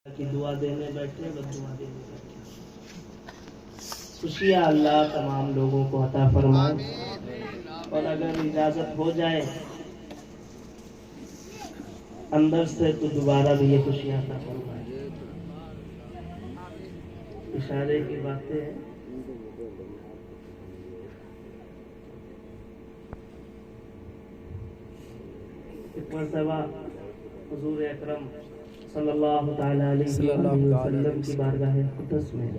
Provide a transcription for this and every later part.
کی دعا دینے بیٹھے بس دعا دینے بیٹھے. خوشیاں اللہ تمام لوگوں کو عطا فرمائے. اور اگر اجازت ہو جائے اندر سے تو دوبارہ بھی یہ خوشیاں عطا فرمائے. اشارے کی باتیں ہیں. ایک مرتبہ حضور اکرم صلی اللہ تعالی علیہ وسلم کی بارگاہ قدس میں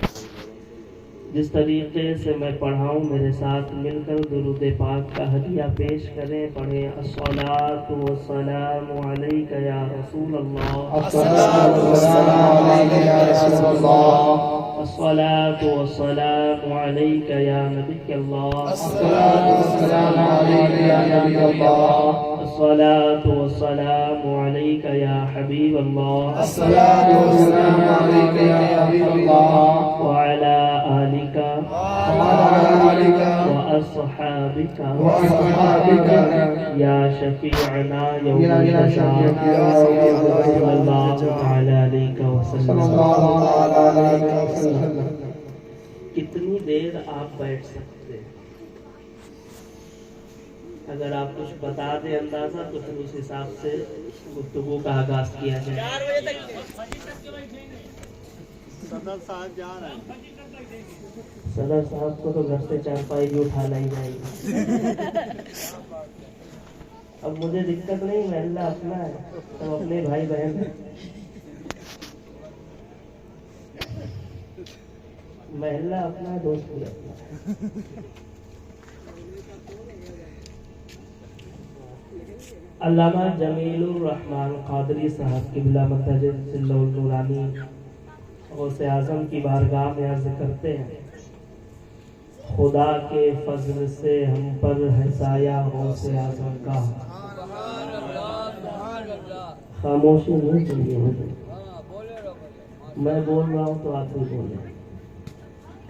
جس طریقے سے میں پڑھاؤں میرے ساتھ مل کر درود پاک کا ہدیہ پیش کریں. پڑھیں الصلاۃ والسلام علیک یا رسول اللہ. الصلاۃ والسلام علیک یا رسول اللہ. الصلاۃ والسلام علیک یا نبی اللہ. الصلاۃ والسلام علیک یا نبی اللہ. الصلاۃ والسلام علیک یا حبیب اللہ. الصلاۃ والسلام علیک یا حبیب اللہ. وعلی آلک وعلی آلک وأصحابک وأصحابک یا شفیعنا یوم یا الجزاء. شفیعنا صلی اللہ تعالی علیہ صلی وسلم. اللہ تعالی علیہ وسلم. کتنی دیر آپ بیٹھ سکتے ہیں؟ اگر آپ کچھ بتا دیں اندازہ تو پھر اس حساب سے گفتگو کا آغاز کیا جائے. صدر صاحب جا رہے ہیں. صدر صاحب کو تو گھر سے چارپائی بھی اٹھانا ہی جائے گی. اب مجھے دقت نہیں, محلہ اپنا ہے, سب اپنے بھائی بہن ہیں. محلہ اپنا ہے, دوست بھی اپنا ہے. علامہ جمیل الرحمن قادری صاحب قبلہ متجد ذل النورانی غوث اعظم کی بارگاہ میں عرض کرتے ہیں, خدا کے فضل سے ہم پر ہے سایہ غوث اعظم کا. خاموشی نہیں چاہیے مجھے, میں بول رہا ہوں تو آپ بھی بولیں.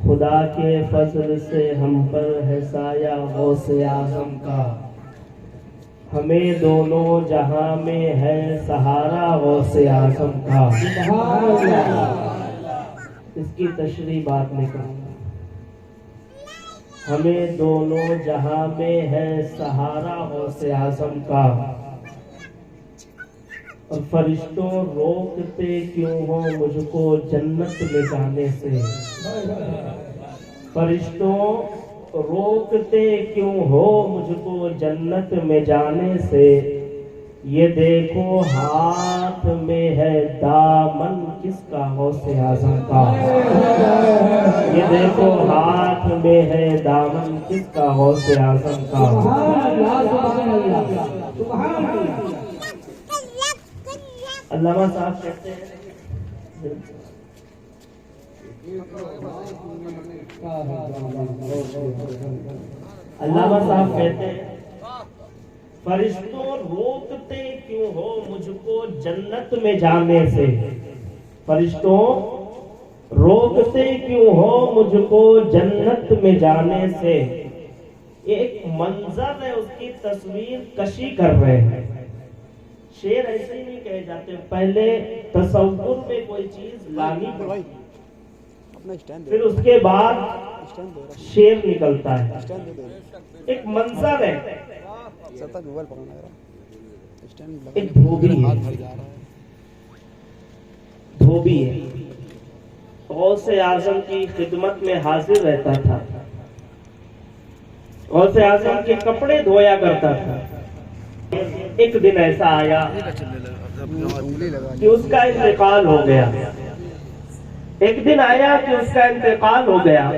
خدا کے فضل سے ہم پر ہے سایہ غوث اعظم کا, ہمیں دونوں جہاں میں ہے سہارا غوث اعظم کا. اس کی تشریح بعد میں کروں گا. ہمیں دونوں جہاں میں ہے سہارا غوث اعظم کا, اور فرشتوں روکتے کیوں ہو مجھ کو جنت میں جانے سے. فرشتوں روکتے کیوں ہو مجھ کو جنت میں جانے سے. یہ دیکھو ہاتھ میں ہے دامن کس کا غوث اعظم کا. یہ دیکھو ہاتھ میں ہے دامن کس کا غوث اعظم کا. علامہ صاحب کہتے ہیں علامہ صاحب کہتے ہیں فرشتوں روکتے کیوں ہو مجھ کو جنت میں جانے سے. فرشتوں روکتے کیوں ہو مجھ کو جنت میں جانے سے. ایک منظر ہے, اس کی تصویر کشی کر رہے ہیں. شعر ایسے ہی نہیں کہے جاتے, پہلے تصور میں کوئی چیز لانی پڑتی, پھر اس کے بعد شعر نکلتا ہے. ایک منظر ہے, ایک دھوبی ہے. دھوبی ہے غوث اعظم کی خدمت میں حاضر رہتا تھا. غوث اعظم کے کپڑے دھویا کرتا تھا. ایک دن ایسا آیا کہ اس کا انتقال ہو گیا. ایک دن آیا کہ اس کا انتقال ہو گیا,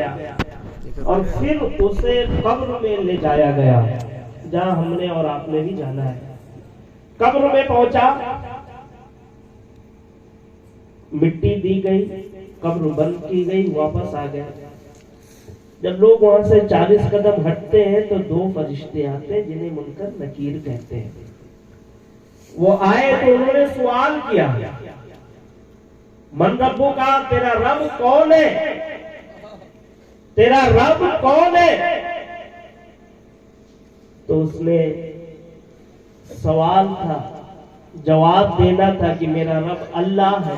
اور پھر اسے قبر میں لے جایا گیا, جہاں ہم نے اور آپ نے بھی جانا ہے. قبر میں پہنچا, مٹی دی گئی, قبر بند کی گئی, واپس آ گیا. جب لوگ وہاں سے 40 قدم ہٹتے ہیں تو 2 فرشتے آتے ہیں جنہیں منکر نکیر کہتے ہیں. وہ آئے تو انہوں نے سوال کیا, من ربو کا, تیرا رب کون ہے, تیرا رب کون ہے. تو اس نے سوال تھا, جواب دینا تھا کہ میرا رب اللہ ہے.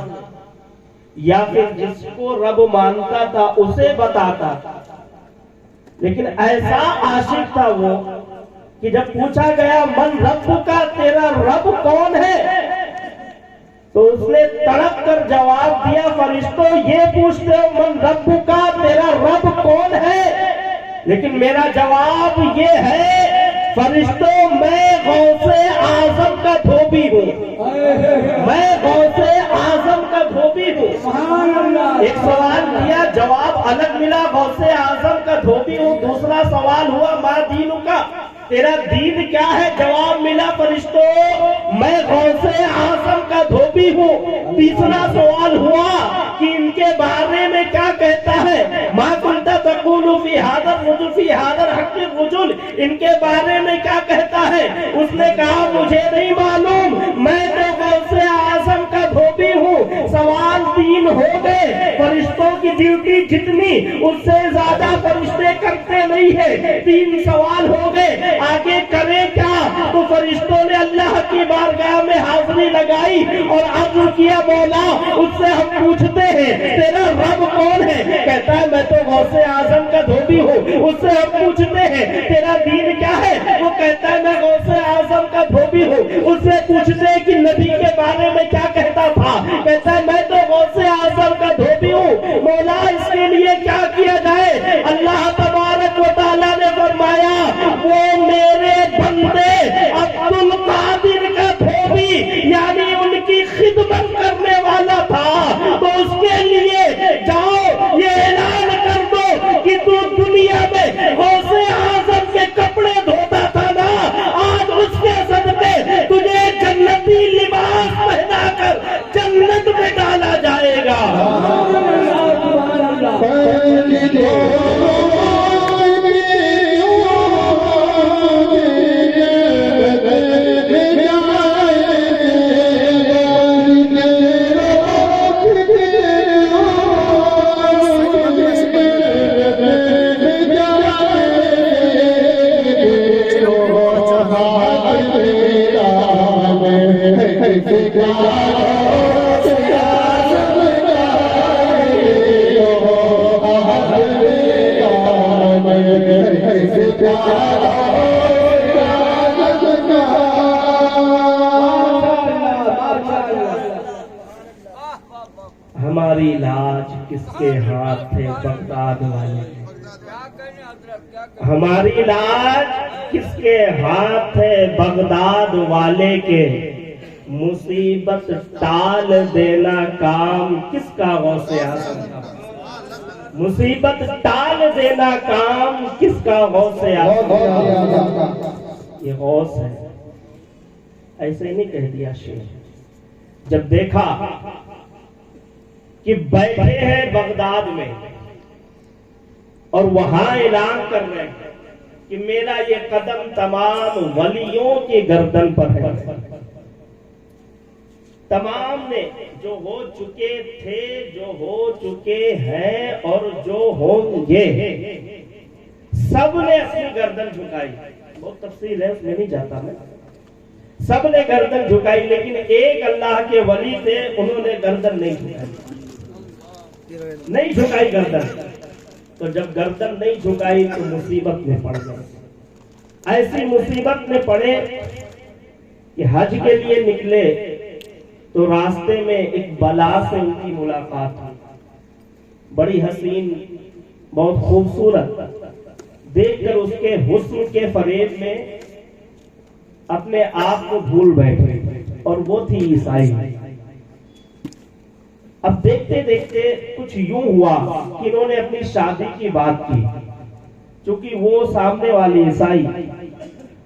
یا پھر جس کو رب مانتا تھا اسے بتاتا تھا. لیکن ایسا عاشق تھا وہ کہ جب پوچھا گیا من رب کا، تیرا رب کون ہے، تو اس نے تڑپ کر جواب دیا فرشتوں یہ پوچھتے ہو من رب کا، تیرا رب کون ہے، لیکن میرا جواب یہ ہے فرشتوں میں غوث اعظم کا دھوبی ہوں، میں غوث اعظم کا دھوبی ہوں. ایک سوال کیا، جواب الگ ملا غوث اعظم کا دھوبی ہوں. دوسرا سوال ہوا ما دینوں کا، تیرا دین کیا ہے، جواب ملا فرشتوں میں غوث اعظم کا دھوبی ہوں. تیسرا سوال ہوا کہ ان کے بارے میں کیا کہتا ہے، ما کنت تقول فی ھذا الرجل فی ھذا الحق الرجل، ان کے بارے میں کیا کہتا ہے. اس نے کہا مجھے نہیں معلوم، میں تو غوث اعظم کا دھوبی ہوں. سوال تین ہو گئے. فرشتوں کی ڈیوٹی جتنی اس سے زیادہ فرشتے کرتے نہیں ہیں. تین سوال ہو گئے، آگے کریں کیا؟ تو فرشتوں نے اللہ کی بارگاہ میں حاضری لگائی اور عرض کیا مولا اس سے ہم پوچھتے ہیں تیرا رب کون ہے، کہتا ہے میں تو غوث اعظم کا دھوبی ہوں. اس سے ہم پوچھتے ہیں تیرا دین کیا ہے، وہ کہتا ہے میں غوث اعظم کا دھوبی ہوں. اس سے پوچھتے ہیں کہ نبی کے بارے میں کیا کہتا تھا، کہتا ہے میں تو غوث اعظم کا دھوبی ہوں. مولا اس کے لیے کیا کیا جائے؟ اللہ تبارک و تعالیٰ نے فرمایا وہ میرے بندے عبد القادر کا دھوبی یعنی ان کی خدمت کرنے والا تھا. تو اس کے لیے جاؤ یہ اعلان کر دو کہ تو دنیا میں غوث اعظم کے کپڑے دھوتا تھا نا، آج اس کے صدقے تجھے جنتی لباس پہنا کر جنت میں ڈالا جائے گا. ہماری لاج کس کے ہاتھ تھے بغداد والے، ہماری لاج کس کے ہاتھ ہے بغداد والے کے، مصیبت ٹال دینا کام کس کا غوث اعظم کا، مصیبت ٹال دینا کام کس کا غوث اعظم کا. یہ غوث ہے، ایسے نہیں کہہ دیا شیخ. جب دیکھا کہ بیٹھے ہیں بغداد میں اور وہاں اعلان کر رہے ہیں کہ میرا یہ قدم تمام ولیوں کی گردن پر ہے، تمام نے جو ہو چکے تھے، جو ہو چکے ہیں اور جو ہوں گے، سب نے اپنی گردن جھکائی. بہت تفصیل ہے اس میں نہیں جاتا میں. سب نے گردن جھکائی لیکن ایک اللہ کے ولی تھے انہوں نے گردن نہیں جھکائی، نہیں جھکائی گردن. تو جب گردن نہیں جھکائی تو مصیبت میں پڑ گئے. ایسی مصیبت میں پڑے کہ حج کے لیے نکلے تو راستے میں ایک بلا سے ان کی ملاقات ہوئی. بڑی حسین، بہت خوبصورت، دیکھ کر اس کے حسن کے فریب میں اپنے آپ کو بھول بیٹھے، اور وہ تھی عیسائی. اب دیکھتے دیکھتے کچھ یوں ہوا کہ انہوں نے اپنی شادی کی بات کی. چونکہ وہ سامنے والی عیسائی،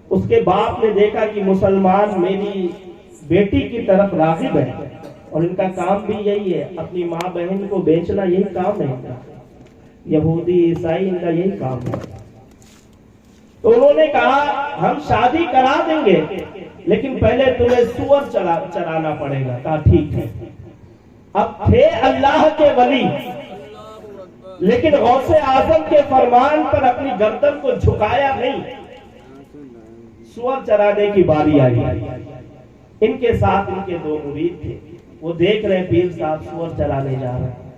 اس کے باپ نے دیکھا کہ مسلمان میری بیٹی کی طرف راغب ہے اور ان کا کام بھی یہی ہے، اپنی ماں بہن کو بیچنا یہی کام ہے ان کا، یہودی عیسائی ان کا یہی کام ہے. تو انہوں نے کہا ہم شادی کرا دیں گے لیکن پہلے تمہیں سور چرانا پڑے گا. کہا ٹھیک ہے. اب تھے اللہ کے ولی لیکن غوث اعظم کے فرمان پر اپنی گردن کو جھکایا نہیں. سور چرانے کی باری آئی. ان کے ساتھ ان کے دو مرید تھے. وہ دیکھ رہے پیر صاحب سور چرانے جا رہے ہیں،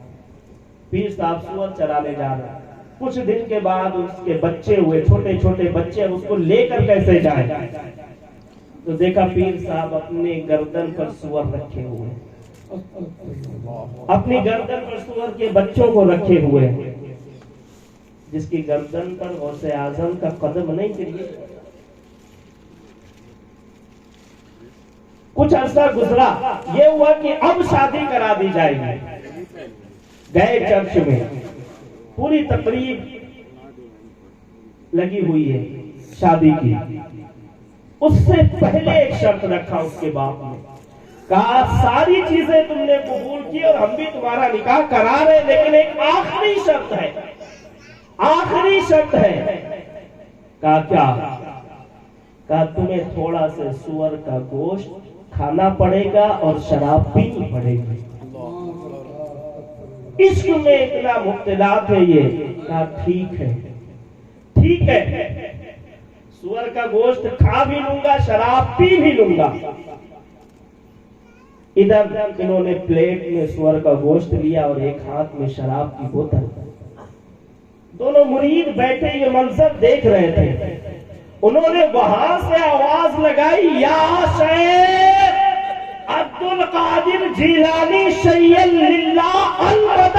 پیر صاحب سور چرانے جا رہے ہیں۔ کچھ دن کے بعد اس کے بچے ہوئے، چھوٹے چھوٹے بچے، اس کو لے کر کیسے جائیں؟ تو دیکھا پیر صاحب اپنے گردن پر سور رکھے ہوئے، اپنی گردن پر سور کے بچوں کو رکھے ہوئے، جس کی گردن پر غوث اعظم کا قدم نہیں گری۔ کچھ عرصہ گزرا، یہ ہوا کہ اب شادی کرا دی جائے گی۔ گئے چرچ میں، پوری تقریب لگی ہوئی ہے شادی کی۔ اس سے پہلے ایک شرط رکھا اس کے باپ نے، کہا ساری چیزیں تم نے قبول کی اور ہم بھی تمہارا نکاح کرا رہے، لیکن ایک آخری شرط ہے، آخری شرط ہے۔ کہا کیا؟ کہا تمہیں تھوڑا سے سور کا گوشت کھانا پڑے گا اور شراب پینی پڑے گی۔ عشق میں اتنا مبتلا تھے یہ۔ کہا ٹھیک ہے، ٹھیک ہے، سور کا گوشت کھا بھی لوں گا، شراب پی بھی لوں گا۔ ادھر انہوں نے پلیٹ میں سور کا گوشت لیا اور ایک ہاتھ میں شراب کی بوتل۔ دونوں مرید بیٹھے یہ منظر دیکھ رہے تھے۔ انہوں نے وہاں سے آواز لگائی، یا شیخ عبد القادر جیلانی شیئن للہ المدد،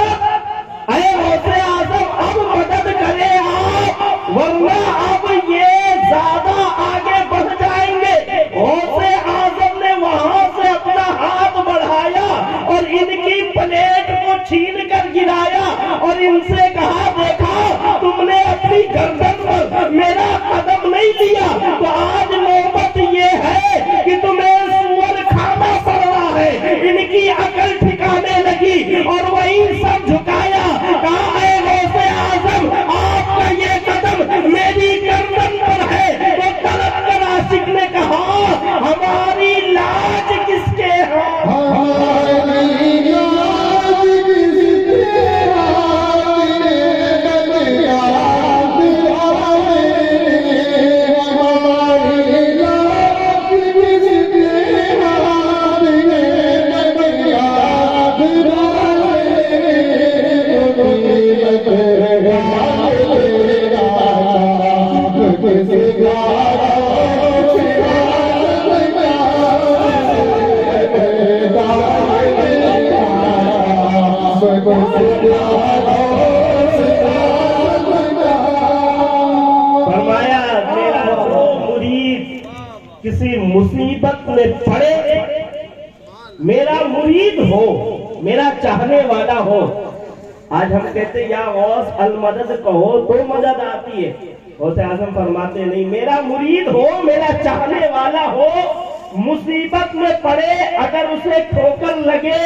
اے غوث اعظم اب مدد کرے آپ، ورنہ اب یہ زیادہ آگے بڑھ جائیں گے۔ غوث اعظم نے وہاں سے اپنا ہاتھ بڑھایا اور ان کی پلیٹ کو چھین کر گرایا اور ان سے کہا، دیکھا تم نے اپنی گردن پر میرا قدم نہیں لیا تو آج نوبت یہ ہے کہ تمہیں سور کھانا پڑ رہا ہے۔ ان کی عقل ٹھکانے لگی اور وہیں سب جھکایا، کہا اے غوث اعظم آپ کا یہ قدم میری گردن پر ہے۔ تو طلب کر عاشق نے کہا، ہماری لاج کس کے کسی مصیبت میں پڑے، میرا مرید ہو، میرا چاہنے والا ہو۔ آج ہم کہتے یا غوث المدد کہو تو مدد آتی ہے، غوث اعظم فرماتے نہیں، میرا مرید ہو، میرا چاہنے والا ہو، مصیبت میں پڑے، اگر اسے ٹھوکر لگے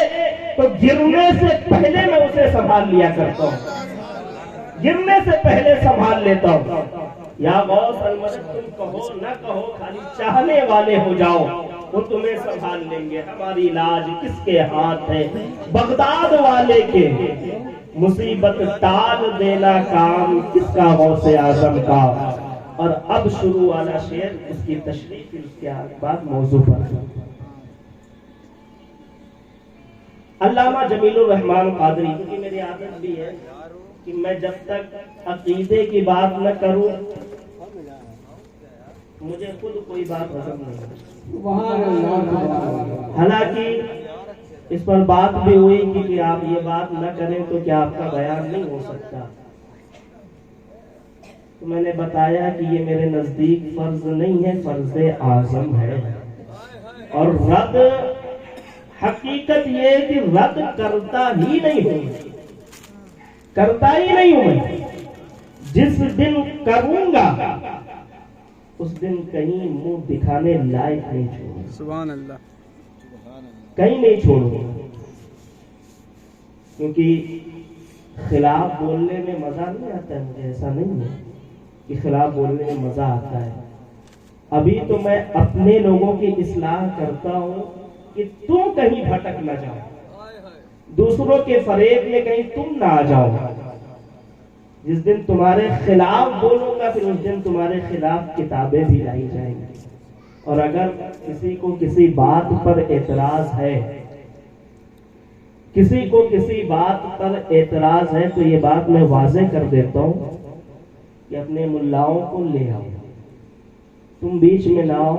تو گرنے سے پہلے میں اسے سنبھال لیا کرتا ہوں، گرنے سے پہلے سنبھال لیتا ہوں۔ یا غوث المدد تم کہو نہ کہو، خالی چاہنے والے ہو جاؤ، وہ تمہیں سنبھال لیں گے۔ ہماری لاج کس کے ہاتھ ہے؟ بغداد والے کے۔ مصیبت ٹال دینا کام کس کا؟ غوث اعظم کا۔ اور اب شروع والا شعر، اس کی تشریح پھر اس کے بعد موضوع پر۔ علامہ جمیل الرحمن قادری، کیونکہ میری عادت بھی ہے کہ میں جب تک عقیدے کی بات نہ کروں مجھے خود کوئی بات ہضم نہیں۔ حالانکہ اس پر بات بھی ہوئی کہ آپ یہ بات نہ کریں تو کیا آپ کا بیان نہیں ہو سکتا؟ تو میں نے بتایا کہ یہ میرے نزدیک فرض نہیں ہے، فرض اعظم ہے۔ اور رد، حقیقت یہ ہے کہ رد کرتا ہی نہیں ہوں، کرتا ہی نہیں ہوں میں۔ جس دن کروں گا اس دن کہیں منہ دکھانے لائق نہیں چھوڑوں، سبحان اللہ، کہیں نہیں چھوڑوں گا، کیونکہ خلاف بولنے میں مزہ نہیں آتا ہے۔ مجھے ایسا نہیں ہے کہ خلاف بولنے میں مزہ آتا ہے۔ ابھی تو میں اپنے لوگوں کی اصلاح کرتا ہوں کہ تم کہیں بھٹک نہ جاؤ، دوسروں کے فریب میں کہیں تم نہ آ جاؤ۔ جس دن تمہارے خلاف بولوں گا پھر اس دن تمہارے خلاف کتابیں بھی لائی جائیں گی۔ اور اگر کسی کو کسی بات پر اعتراض ہے کسی کو کسی بات پر اعتراض ہے تو یہ بات میں واضح کر دیتا ہوں کہ اپنے ملاؤں کو لے آؤ، تم بیچ میں نہ آؤ،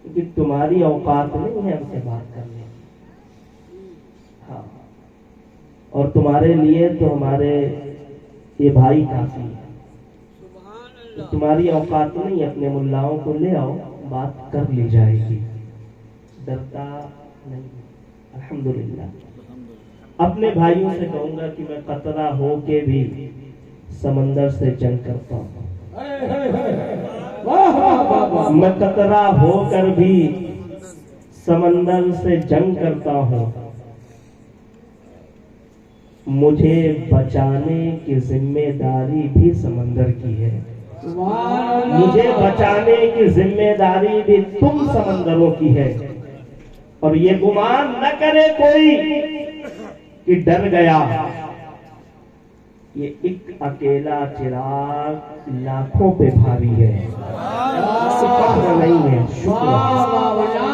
کیونکہ تمہاری اوقات نہیں ہے ہم سے بات کرنے کی۔ ہاں، اور تمہارے لیے تو ہمارے یہ بھائی کافی ہے، تمہاری اوقات نہیں ہے، اپنے ملاؤں کو لے آؤ، بات کر لی جائے گی، ڈرتا نہیں۔ الحمدللہ اپنے بھائیوں سے کہوں گا کہ میں قطرہ ہو کے بھی سمندر سے جنگ کرتا ہوں، میں قطرہ ہو کر بھی سمندر سے جنگ کرتا ہوں، مجھے بچانے کی ذمہ داری بھی سمندر کی ہے، مجھے بچانے کی ذمہ داری بھی تم سمندروں کی ہے، اور یہ گمان نہ کرے کوئی کہ ڈر گیا، یہ ایک اکیلا چراغ لاکھوں پہ بھاری ہے، فخر نہیں ہے، شکر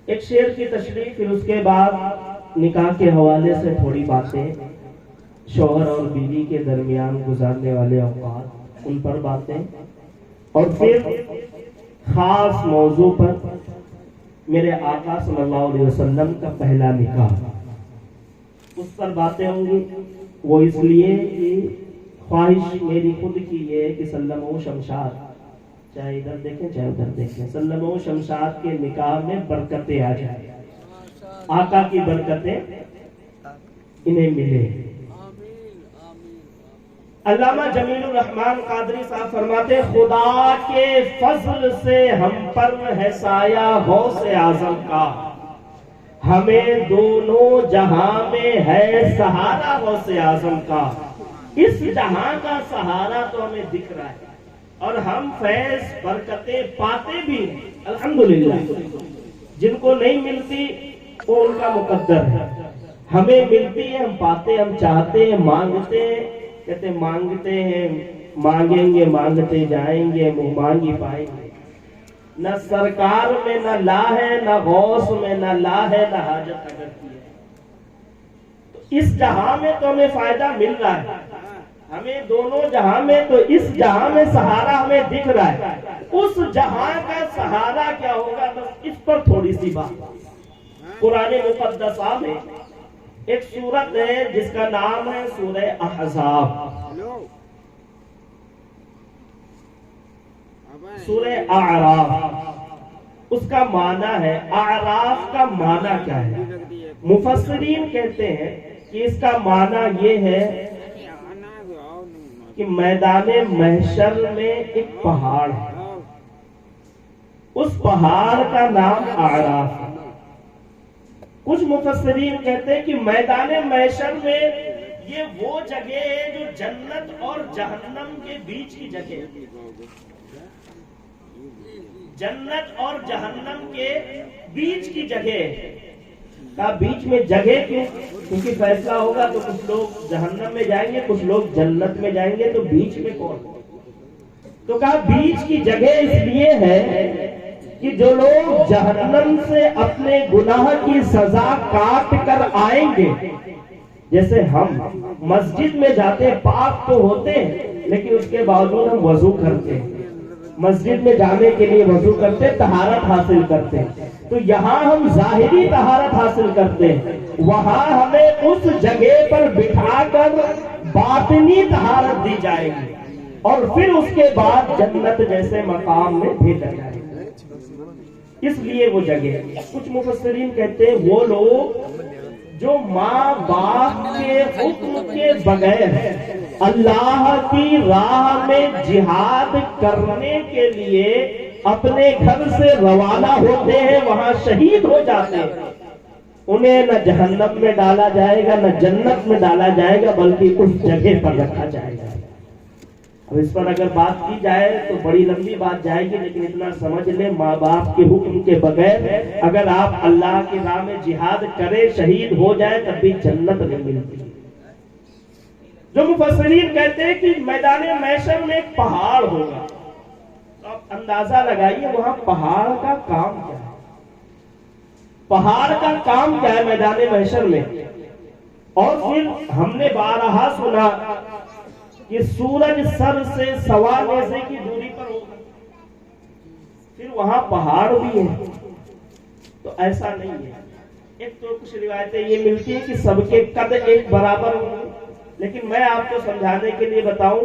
ایک شعر کی تشریح، پھر اس کے بعد نکاح کے حوالے سے تھوڑی باتیں، شوہر اور بیوی کے درمیان گزارنے والے اوقات ان پر باتیں، اور پھر خاص موضوع پر میرے آقا صلی اللہ علیہ وسلم کا پہلا نکاح، اس پر باتیں ہوں گی۔ وہ اس لیے کہ خواہش میری خود کی یہ ہے کہ سلم و شمشاد، چاہے ادھر دیکھیں چاہے ادھر دیکھیں، سلم و شمشاد کے نکاح میں برکتیں آ جائیں، آقا کی برکتیں انہیں ملے۔ علامہ جمیل الرحمن قادری صاحب فرماتے، خدا کے فضل سے ہم پر ہے سایہ غوث اعظم کا، ہمیں دونوں جہاں میں ہے سہارا غوث اعظم کا، اس جہاں کا سہارا تو ہمیں دکھ رہا ہے اور ہم فیض برکتیں پاتے بھی ہیں الحمدللہ، جن کو نہیں ملتی وہ ان کا مقدر ہے، ہمیں ملتی ہے، ہم پاتے، ہم چاہتے ہیں، مانگتے ہیں، کہتے مانگتے ہیں، مانگیں گے مانگتے جائیں گے، منہ مانگی پائیں گے، نہ سرکار میں نہ لا ہے، نہ غوث میں نہ لا ہے، نہ حاجت اگر کی ہے۔ تو اس جہاں میں تو ہمیں فائدہ مل رہا ہے، ہمیں دونوں جہاں میں، تو اس جہاں میں سہارا ہمیں دکھ رہا ہے، اس جہاں کا سہارا کیا ہوگا، بس اس پر تھوڑی سی بات۔ قرآن مقدسہ میں ایک سورت ہے جس کا نام ہے سورہ احزاب، سورہ اعراف، اس کا معنی ہے، اعراف کا معنی کیا ہے؟ مفسرین کہتے ہیں کہ اس کا معنی یہ ہے کہ میدان محشر میں ایک پہاڑ ہے، اس پہاڑ کا نام اعراف ہے۔ کچھ مفسرین کہتے ہیں کہ میدان محشر میں یہ وہ جگہ ہے جو جنت اور جہنم کے بیچ کی جگہ ہے، جنت اور جہنم کے بیچ کی جگہ ہے۔ کہا بیچ میں جگہ کیوں؟ کیونکہ فیصلہ ہوگا تو کچھ لوگ جہنم میں جائیں گے، کچھ لوگ جنت میں جائیں گے، تو بیچ میں کون؟ تو کہا بیچ کی جگہ اس لیے ہے کہ جو لوگ جہنم سے اپنے گناہ کی سزا کاٹ کر آئیں گے، جیسے ہم مسجد میں جاتے پاک تو ہوتے ہیں لیکن اس کے باوجود ہم وضو کرتے ہیں، مسجد میں جانے کے لیے وضو کرتے، طہارت حاصل کرتے، تو یہاں ہم ظاہری طہارت حاصل کرتے ہیں، وہاں ہمیں اس جگہ پر بٹھا کر باطنی طہارت دی جائے گی، اور پھر اس کے بعد جنت جیسے مقام میں بھیجا جائے گا۔ اس لیے وہ جگہ، کچھ مفسرین کہتے ہیں وہ لوگ جو ماں باپ کے حکم کے بغیر اللہ کی راہ میں جہاد کرنے کے لیے اپنے گھر سے روانہ ہوتے ہیں وہاں شہید ہو جاتے ہیں، انہیں نہ جہنم میں ڈالا جائے گا نہ جنت میں ڈالا جائے گا، بلکہ اس جگہ پر رکھا جائے گا۔ اب اس پر اگر بات کی جائے تو بڑی لمبی بات جائے گی، لیکن اتنا سمجھ لیں، ماں باپ کے حکم کے بغیر اگر آپ اللہ کی راہ میں جہاد کریں، شہید ہو جائے، تب بھی جنت نہیں ملتی۔ جو مفسرین کہتے ہیں کہ میدان محشر میں ایک پہاڑ ہوگا، تو آپ اندازہ لگائیے وہاں پہاڑ کا کام کیا ہے، پہاڑ کا کام کیا ہے میدان محشر میں۔ اور پھر ہم نے بارہا سنا کہ سورج سر سے 1.25 نیزے کی دوری پر ہوگا، پھر وہاں پہاڑ بھی ہے، تو ایسا نہیں ہے۔ ایک تو کچھ روایتیں یہ ملتی ہیں کہ سب کے قد ایک برابر ہوں گے، لیکن میں آپ کو سمجھانے کے لیے بتاؤں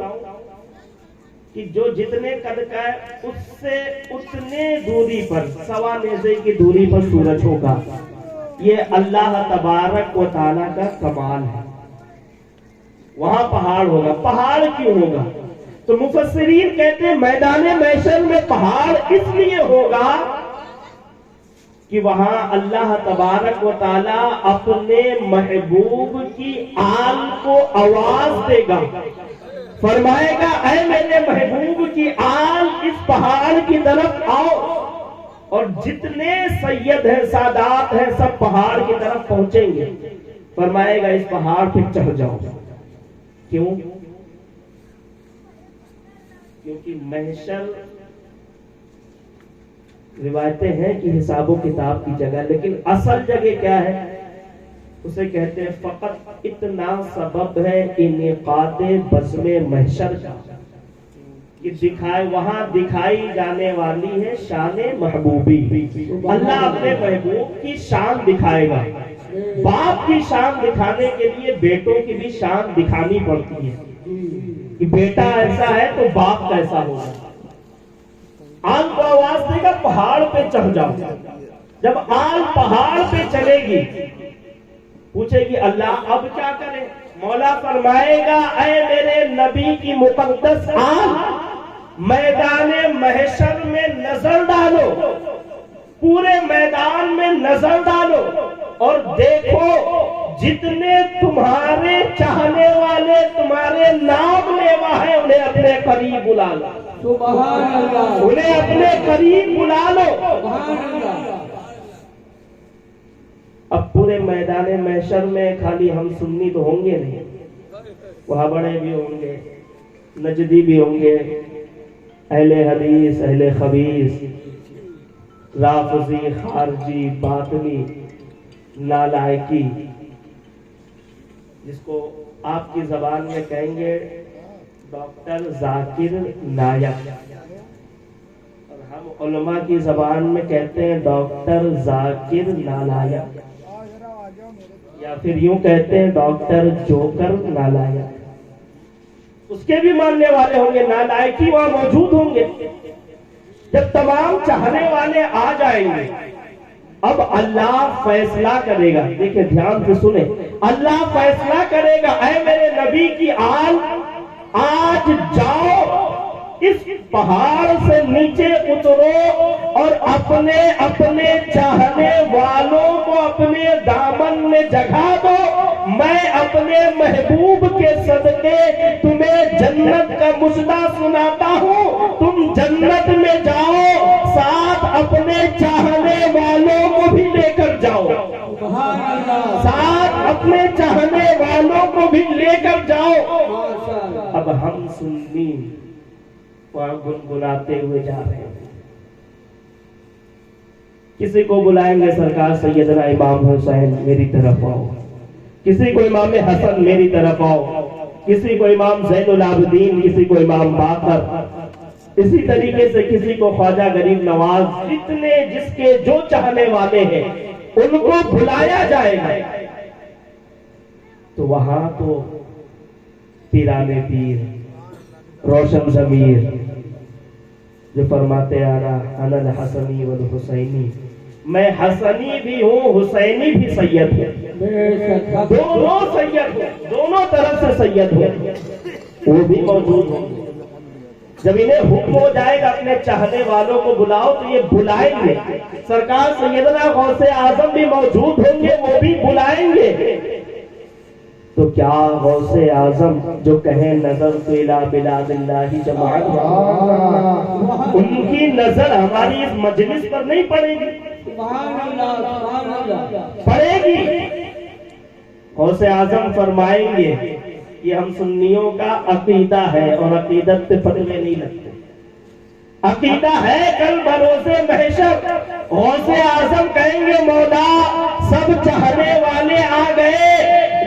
کہ جو جتنے قد کا ہے اس سے اتنے دوری پر 1.25 نیزے کی دوری پر سورج ہوگا۔ یہ اللہ تبارک و تعالیٰ کا کمال ہے۔ وہاں پہاڑ ہوگا۔ پہاڑ کیوں ہوگا؟ تو مفسرین کہتے ہیں میدان محشر میں پہاڑ اس لیے ہوگا کہ وہاں اللہ تبارک و تعالیٰ اپنے محبوب کی آل کو آواز دے گا، فرمائے گا اے میرے محبوب کی آل اس پہاڑ کی طرف آؤ، اور جتنے سید ہیں سادات ہیں سب پہاڑ کی طرف پہنچیں گے، فرمائے گا اس پہاڑ پہ چڑھ جاؤ۔ کیوں؟ کیونکہ محشر روایتیں ہیں کہ حساب و کتاب کی جگہ، لیکن اصل جگہ کیا ہے اسے کہتے ہیں فقط اتنا سبب ہے انعقاد بزم محشر کا کہ دکھائے وہاں دکھائی جانے والی ہے شان محبوبی۔ اللہ اپنے محبوب کی شان دکھائے گا۔ باپ کی شان دکھانے کے لیے بیٹوں کی بھی شان دکھانی پڑتی ہے کہ بیٹا ایسا ہے تو باپ کیسا ہوگا۔ آل کو آواز دے گا پہاڑ پہ چڑھ جاؤ۔ جب آل پہاڑ پہ چلے گی پوچھے گی اللہ اب کیا کرے؟ مولا فرمائے گا اے میرے نبی کی مقدس آل میدان محشر میں نظر ڈالو، پورے میدان میں نظر ڈالو اور دیکھو جتنے تمہارے چاہنے والے تمہارے نام لیوا ہیں انہیں اپنے قریب بلا لو، سبحان اللہ، انہیں اپنے قریب بلا لو۔ سبحان اللہ۔ اب پورے میدان محشر میں خالی ہم سنی تو ہوں گے نہیں، وہاں بڑے بھی ہوں گے، نجدی بھی ہوں گے، اہل حدیث، اہل خبیث، رافضی، خارجی، باطنی، نالائکی، جس کو آپ کی زبان میں کہیں گے ڈاکٹر ذاکر نائک، اور ہم علماء کی زبان میں کہتے ہیں ڈاکٹر ذاکر نالائک، یا پھر یوں کہتے ہیں ڈاکٹر جوکر نالائک۔ اس کے بھی ماننے والے ہوں گے، نالائکی وہاں موجود ہوں گے۔ جب تمام چاہنے والے آ جائیں گے اب اللہ فیصلہ کرے گا، دیکھیں دھیان سے سنیں، اللہ فیصلہ کرے گا اے میرے نبی کی آل آج جاؤ اس پہاڑ سے نیچے اترو اور اپنے اپنے چاہنے والوں کو اپنے دامن میں جگہ دو، میں اپنے محبوب کے صدقے تمہیں جنت کا مژدہ سناتا ہوں، تم جنت میں جاؤ، ساتھ اپنے چاہنے والوں کو بھی لے کر جاؤ، ساتھ اپنے چاہنے والوں کو بھی لے کر جاؤ۔ اب ہم سنی وہاں گنگناتے ہوئے جا رہے ہیں، کسی کو بلائیں گے سرکار سیدنا امام حسین میری طرف آؤ، کسی کو امام حسن میری طرف آؤ، کسی کو امام زین العابدین، کسی کو امام باقر، اسی طریقے سے کسی کو خواجہ غریب نواز، جتنے جس کے جو چاہنے والے ہیں ان کو بلایا جائے گا۔ تو وہاں تو پیران پیر، روشن ضمیر جو فرماتے آ رہا انا الحسنی والحسینی، میں حسنی بھی ہوں حسینی بھی سید ہوں، دونوں سید ہوں، دونوں طرف سے سید ہوں، وہ بھی موجود ہوں۔ جب انہیں حکم ہو جائے گا اپنے چاہنے والوں کو بلاؤ تو یہ بلائیں گے. سرکار سیدنا غوث اعظم بھی موجود ہوں گے, وہ بھی بلائیں گے. تو کیا غوث اعظم جو کہیں نظر تو الی بلاد اللہ جماعت, ان کی نظر ہماری اس مجلس پر نہیں پڑے گی؟ پڑے گی. غوث اعظم فرمائیں گے یہ ہم سنیوں کا عقیدہ ہے اور عقیدت پہ فتوے نہیں لگتے. عقیدہ ہے کل بروز محشر غوث اعظم کہیں گے مولا سب چاہنے والے آ گئے,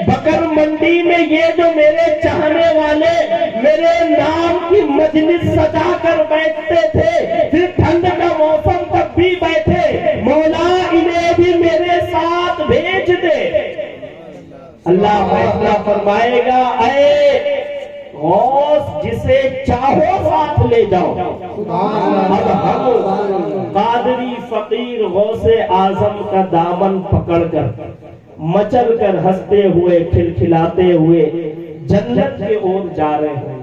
بکر منڈی میں یہ جو میرے چاہنے والے میرے نام کی مجلس سجا کر بیٹھتے تھے, پھر ٹھنڈ کا موسم تک بھی بیٹھے, مولا انہیں بھی میرے ساتھ بھیج دے. اللہ فیصلہ فرمائے گا اے غوث جسے چاہو ساتھ لے جاؤ. اب ہم قادری فقیر غوث اعظم کا دامن پکڑ کر مچل کر ہنستے ہوئے کھلکھلاتے ہوئے جنت کی اور جا رہے ہیں.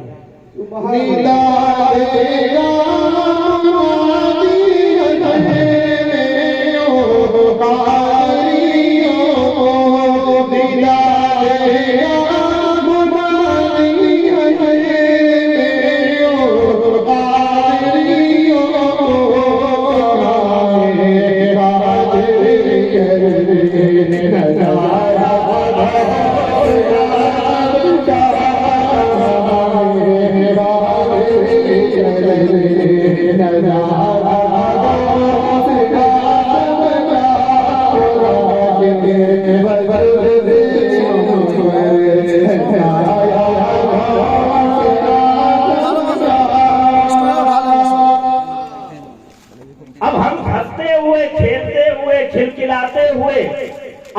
اب ہم ہنستے ہوئے کھیلتے ہوئے کھلکھلاتے ہوئے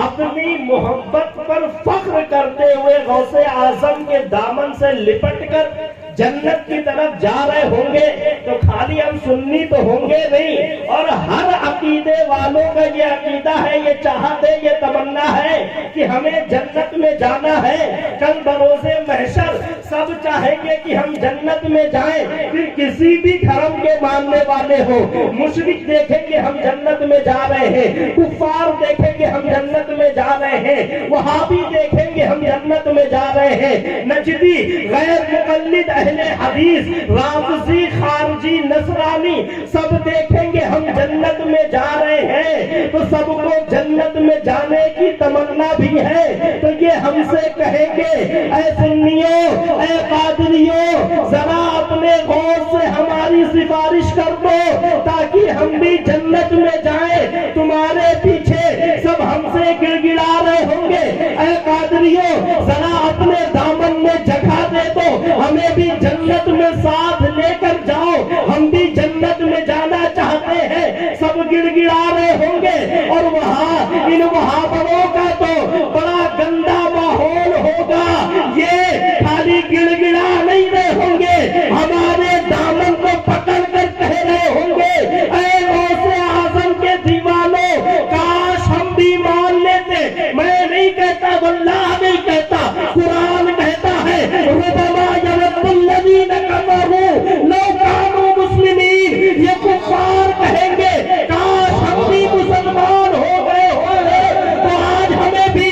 اپنی محبت پر فخر کرتے ہوئے غوث اعظم کے دامن سے لپٹ کر جنت کی طرف جا رہے ہوں گے تو خالی ہم سنی تو ہوں گے نہیں, اور ہر عقیدے والوں کا یہ عقیدہ ہے, یہ چاہت ہے, یہ تمنا ہے کہ ہمیں جنت میں جانا ہے. کل بروز محشر سب چاہیں گے کہ ہم جنت میں جائیں. پھر کسی بھی دھرم کے ماننے والے ہو, مشرک دیکھیں گے ہم جنت میں جا رہے ہیں, کفار دیکھیں گے ہم جنت میں جا رہے ہیں, وہابی دیکھیں گے ہم جنت میں جا رہے ہیں, نجدی غیر مقلد اہل حدیث رافضی خارجی نصرانی سب دیکھیں گے ہم جنت میں جا رہے ہیں. تو سب کو جنت میں جانے کی تمنا بھی ہے. تو یہ ہم سے کہیں گے اے سنیوں اے قادریوں ذرا اپنے غور سے ہماری سفارش کر دو تاکہ ہم بھی جنت میں جائیں. تمہارے پیچھے سب ہم سے گڑ گڑا رہے ہوں گے, اے قادریوں ذرا اپنے دامن میں جگہ دے دو, ہمیں بھی جنت میں ساتھ لے کر جاؤ, ہم بھی جنت میں جانا چاہتے ہیں. سب گڑ گڑا رہے ہوں گے اور وہاں ان وہابوں کا تو بڑا گندا ماحول ہوگا. یہ خالی گڑ گڑا نہیں رہے ہوں گے, ہمارے دامن کو پکڑ کر کہہ رہے ہوں گے اے غوث اعظم کے دیوانوں کاش ہم بھی مان لیتے. میں نہیں کہتا, واللہ نہیں کہتا, قرآن کہتا ہے ربما یود الذین کفروا لو کانوا مسلمین. یہ کفار کہیں گے کاش ہم بھی مسلمان ہو گئے ہوتے تو آج ہمیں بھی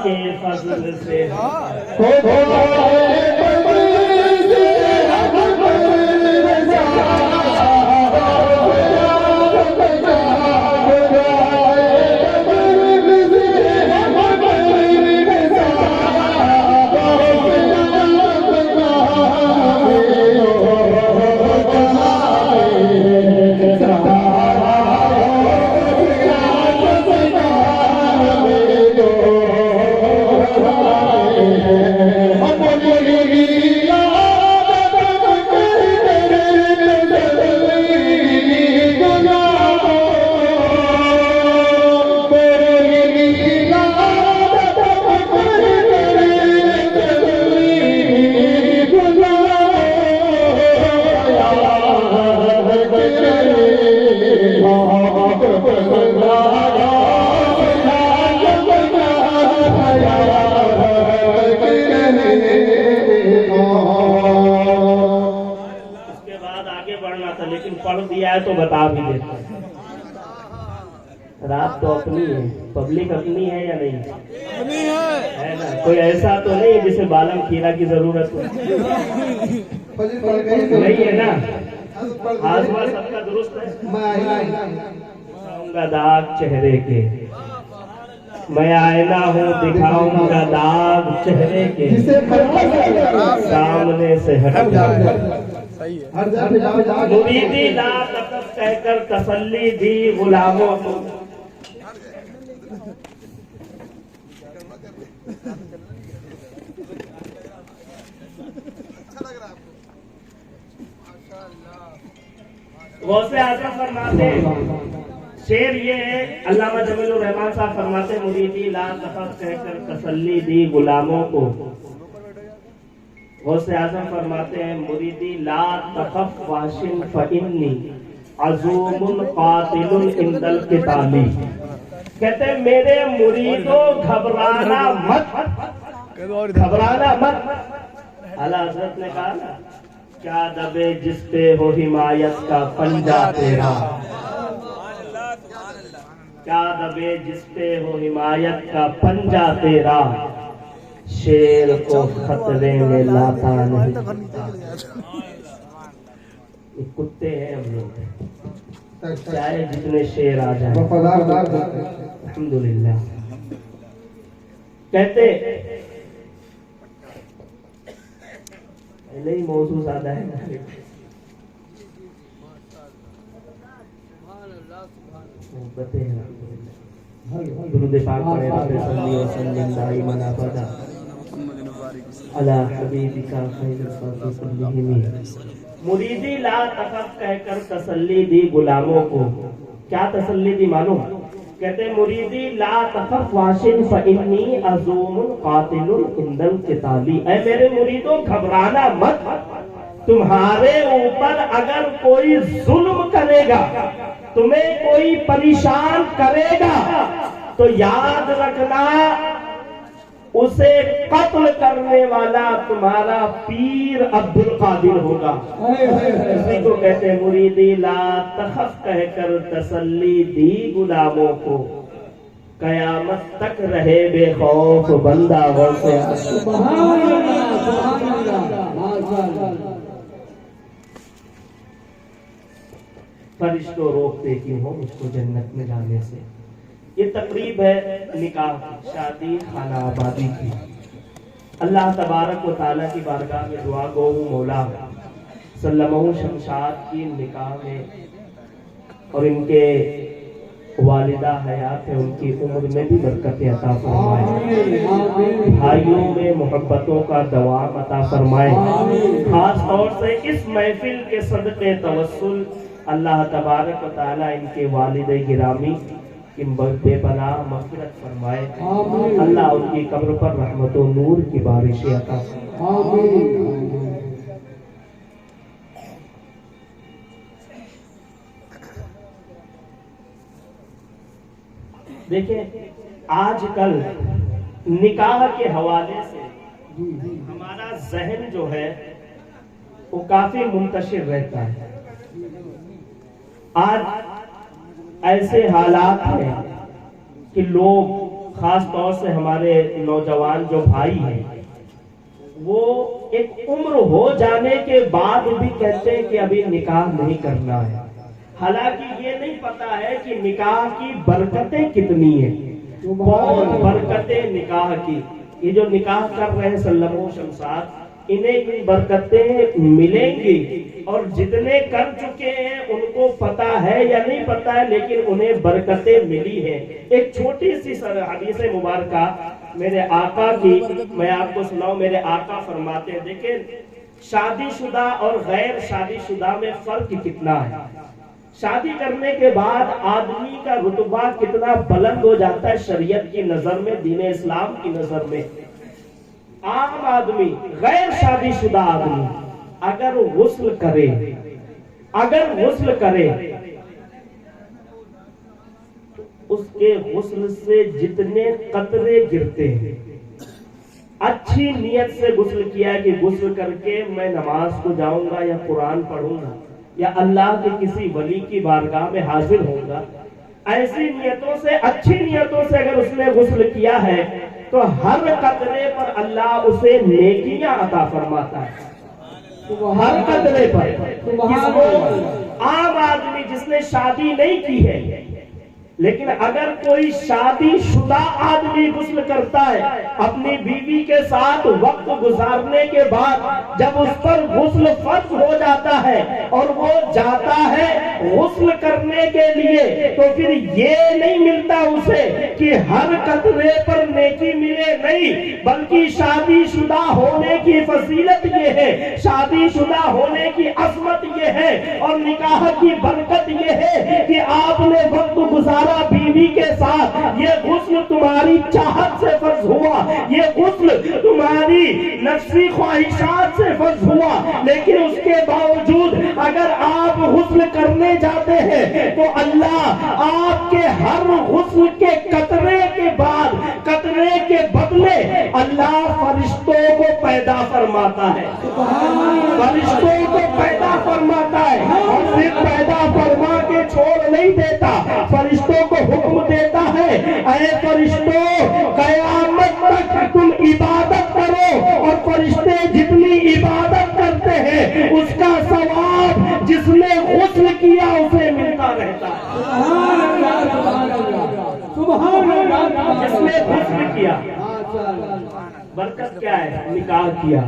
کے فضل سے تو بتا بھی دیتا ہوں. رات تو اپنی ہے, پبلک اپنی ہے یا نہیں ہے نا؟ کوئی ایسا تو نہیں جسے بالم کھیرا کی ضرورت ہو, نہیں ہے نا؟ آزما سب کا درست ہے. دکھاؤں گا داغ چہرے کے, میں آئینہ ہوں دکھاؤں گا داغ چہرے کے, سامنے سے ہٹ جائے. مریدی لا تخف کہہ کر تسلی دی غلاموں کو, غوث اعظم فرماتے ہیں, شعر یہ ہے, علامہ جمیل الرحمان صاحب فرماتے ہیں, مریدی لا تخف کہہ کر تسلی دی غلاموں کو. غوث اعظم فرماتے ہیں, مریدی لا تخف واشن فإنی عزوم قاتل عند القتال. کہتے ہیں میرے مریدوں گھبرانا مت, گھبرانا مت. اعلیٰ حضرت نے کہا نا, کیا دبے جس پہ ہو حمایت کا پنجہ تیرا, کیا دبے جس پہ ہو حمایت کا پنجہ تیرا, شیر کو خطرے میں لاتا نہیں. یہ کتے ہیں ہم لوگ, چاہے جتنے شیر آ جائیں. الحمدللہ. کہتے پہلے ہی موضوع زیادہ ہے نا, درود پاک پڑھے رب صلی وسلم دائما ابدا علی حبیبک خیر الخلق کلہم. مریدی لا تخف کہہ کر تسلی دی غلاموں کو. کیا تسلی دی معلوم؟ کہتے ہیں مریدی لا تخف واشن فإنی عزوم قاتل عند القتال. اے میرے مریدوں گھبرانا مت, تمہارے اوپر اگر کوئی ظلم کرے گا, تمہیں کوئی پریشان کرے گا, تو یاد رکھنا اسے قتل کرنے والا تمہارا پیر عبد القادر ہوگا. اسی کو کہتے ہیں مریدی لا تخف کہہ کر تسلی دی غلاموں کو, قیامت تک رہے بے خوف بندہ غوث اعظم. فرشتوں روکتے کیوں ہو مجھ کو جنت میں جانے سے. یہ تقریب ہے نکاح کی, شادی خانہ آبادی کی. اللہ تبارک و تعالیٰ کی بارگاہ میں دعا گو ہوں مولا سلمہ شمشاد کی نکاح میں, اور ان کے والدہ حیات ہے, ان کی عمر میں بھی برکت عطا فرمائے, بھائیوں میں محبتوں کا دوام عطا فرمائے. خاص طور سے اس محفل کے صدقے توسل اللہ تبارک و تعالیٰ ان کے والد گرامی کی بے پناہ مغفرت فرمائے. اللہ ان کی قبر پر رحمت و نور کی بارشیں عطا فرمائے. دیکھیں آج کل نکاح کے حوالے سے ہمارا ذہن جو ہے وہ کافی منتشر رہتا ہے. آج ایسے حالات ہیں کہ لوگ خاص طور سے ہمارے نوجوان جو بھائی ہیں وہ ایک عمر ہو جانے کے بعد بھی کہتے ہیں کہ ابھی نکاح نہیں کرنا ہے، حالانکہ یہ نہیں پتا ہے کہ نکاح کی برکتیں کتنی ہیں، بہت برکتیں نکاح کی۔ یہ جو نکاح کر رہے ہیں سلم و شمشاد، انہیں کی برکتیں ملیں گی، اور جتنے کر چکے ہیں ان کو پتا ہے یا نہیں پتا ہے لیکن انہیں برکتیں ملی ہیں۔ ایک چھوٹی سی حدیث مبارکہ میرے آقا کی میں آپ کو سناؤں۔ میرے آقا فرماتے ہیں، دیکھیں شادی شدہ اور غیر شادی شدہ میں فرق کتنا ہے۔ شادی کرنے کے بعد آدمی کا رتبہ کتنا بلند ہو جاتا ہے شریعت کی نظر میں، دین اسلام کی نظر میں۔ عام آدمی، غیر شادی شدہ آدمی اگر غسل کرے اس کے غسل سے جتنے قطرے گرتے ہیں، اچھی نیت سے غسل کیا کہ غسل کر کے میں نماز کو جاؤں گا یا قرآن پڑھوں گا یا اللہ کے کسی ولی کی بارگاہ میں حاضر ہوں گا، ایسی نیتوں سے، اچھی نیتوں سے اگر اس نے غسل کیا ہے تو ہر قطرے پر اللہ اسے نیکیاں عطا فرماتا ہے، ہر قطرے پر۔ عام آدمی جس نے شادی نہیں کی ہے، لیکن اگر کوئی شادی شدہ آدمی غسل کرتا ہے اپنی بیوی کے ساتھ وقت گزارنے کے بعد، جب اس پر غسل فرض ہو جاتا ہے اور وہ جاتا ہے غسل کرنے کے لیے، تو پھر یہ نہیں ملتا اسے کہ ہر قطرے پر نیکی ملے، نہیں، بلکہ شادی شدہ ہونے کی فضیلت یہ ہے، شادی شدہ ہونے کی عظمت یہ ہے اور نکاح کی برکت یہ ہے کہ آپ نے وقت گزارا بیوی کے ساتھ، یہ غسل تمہاری چاہت سے فرض ہوا، یہ غسل تمہاری نفسی خواہشات سے فرض ہوا، لیکن اس کے باوجود اگر آپ غسل کرنے جاتے ہیں تو اللہ آپ کے ہر غسل کے قطرے کے بعد، قطرے کے بدلے اللہ فرشتوں کو پیدا فرماتا ہے، فرشتوں کو پیدا فرماتا ہے، اور صرف پیدا فرما کے چھوڑ نہیں دیتا، فرشتوں کو حکم دیتا ہے، اے فرشتوں قیامت تک تم عبادت کرو، اور فرشتے جتنی عبادت کرتے ہیں اس کا ثواب جس نے غسل کیا اسے ملتا رہتا ہے۔ جس نے غسل کیا، برکت کیا ہے؟ نکاح کیا،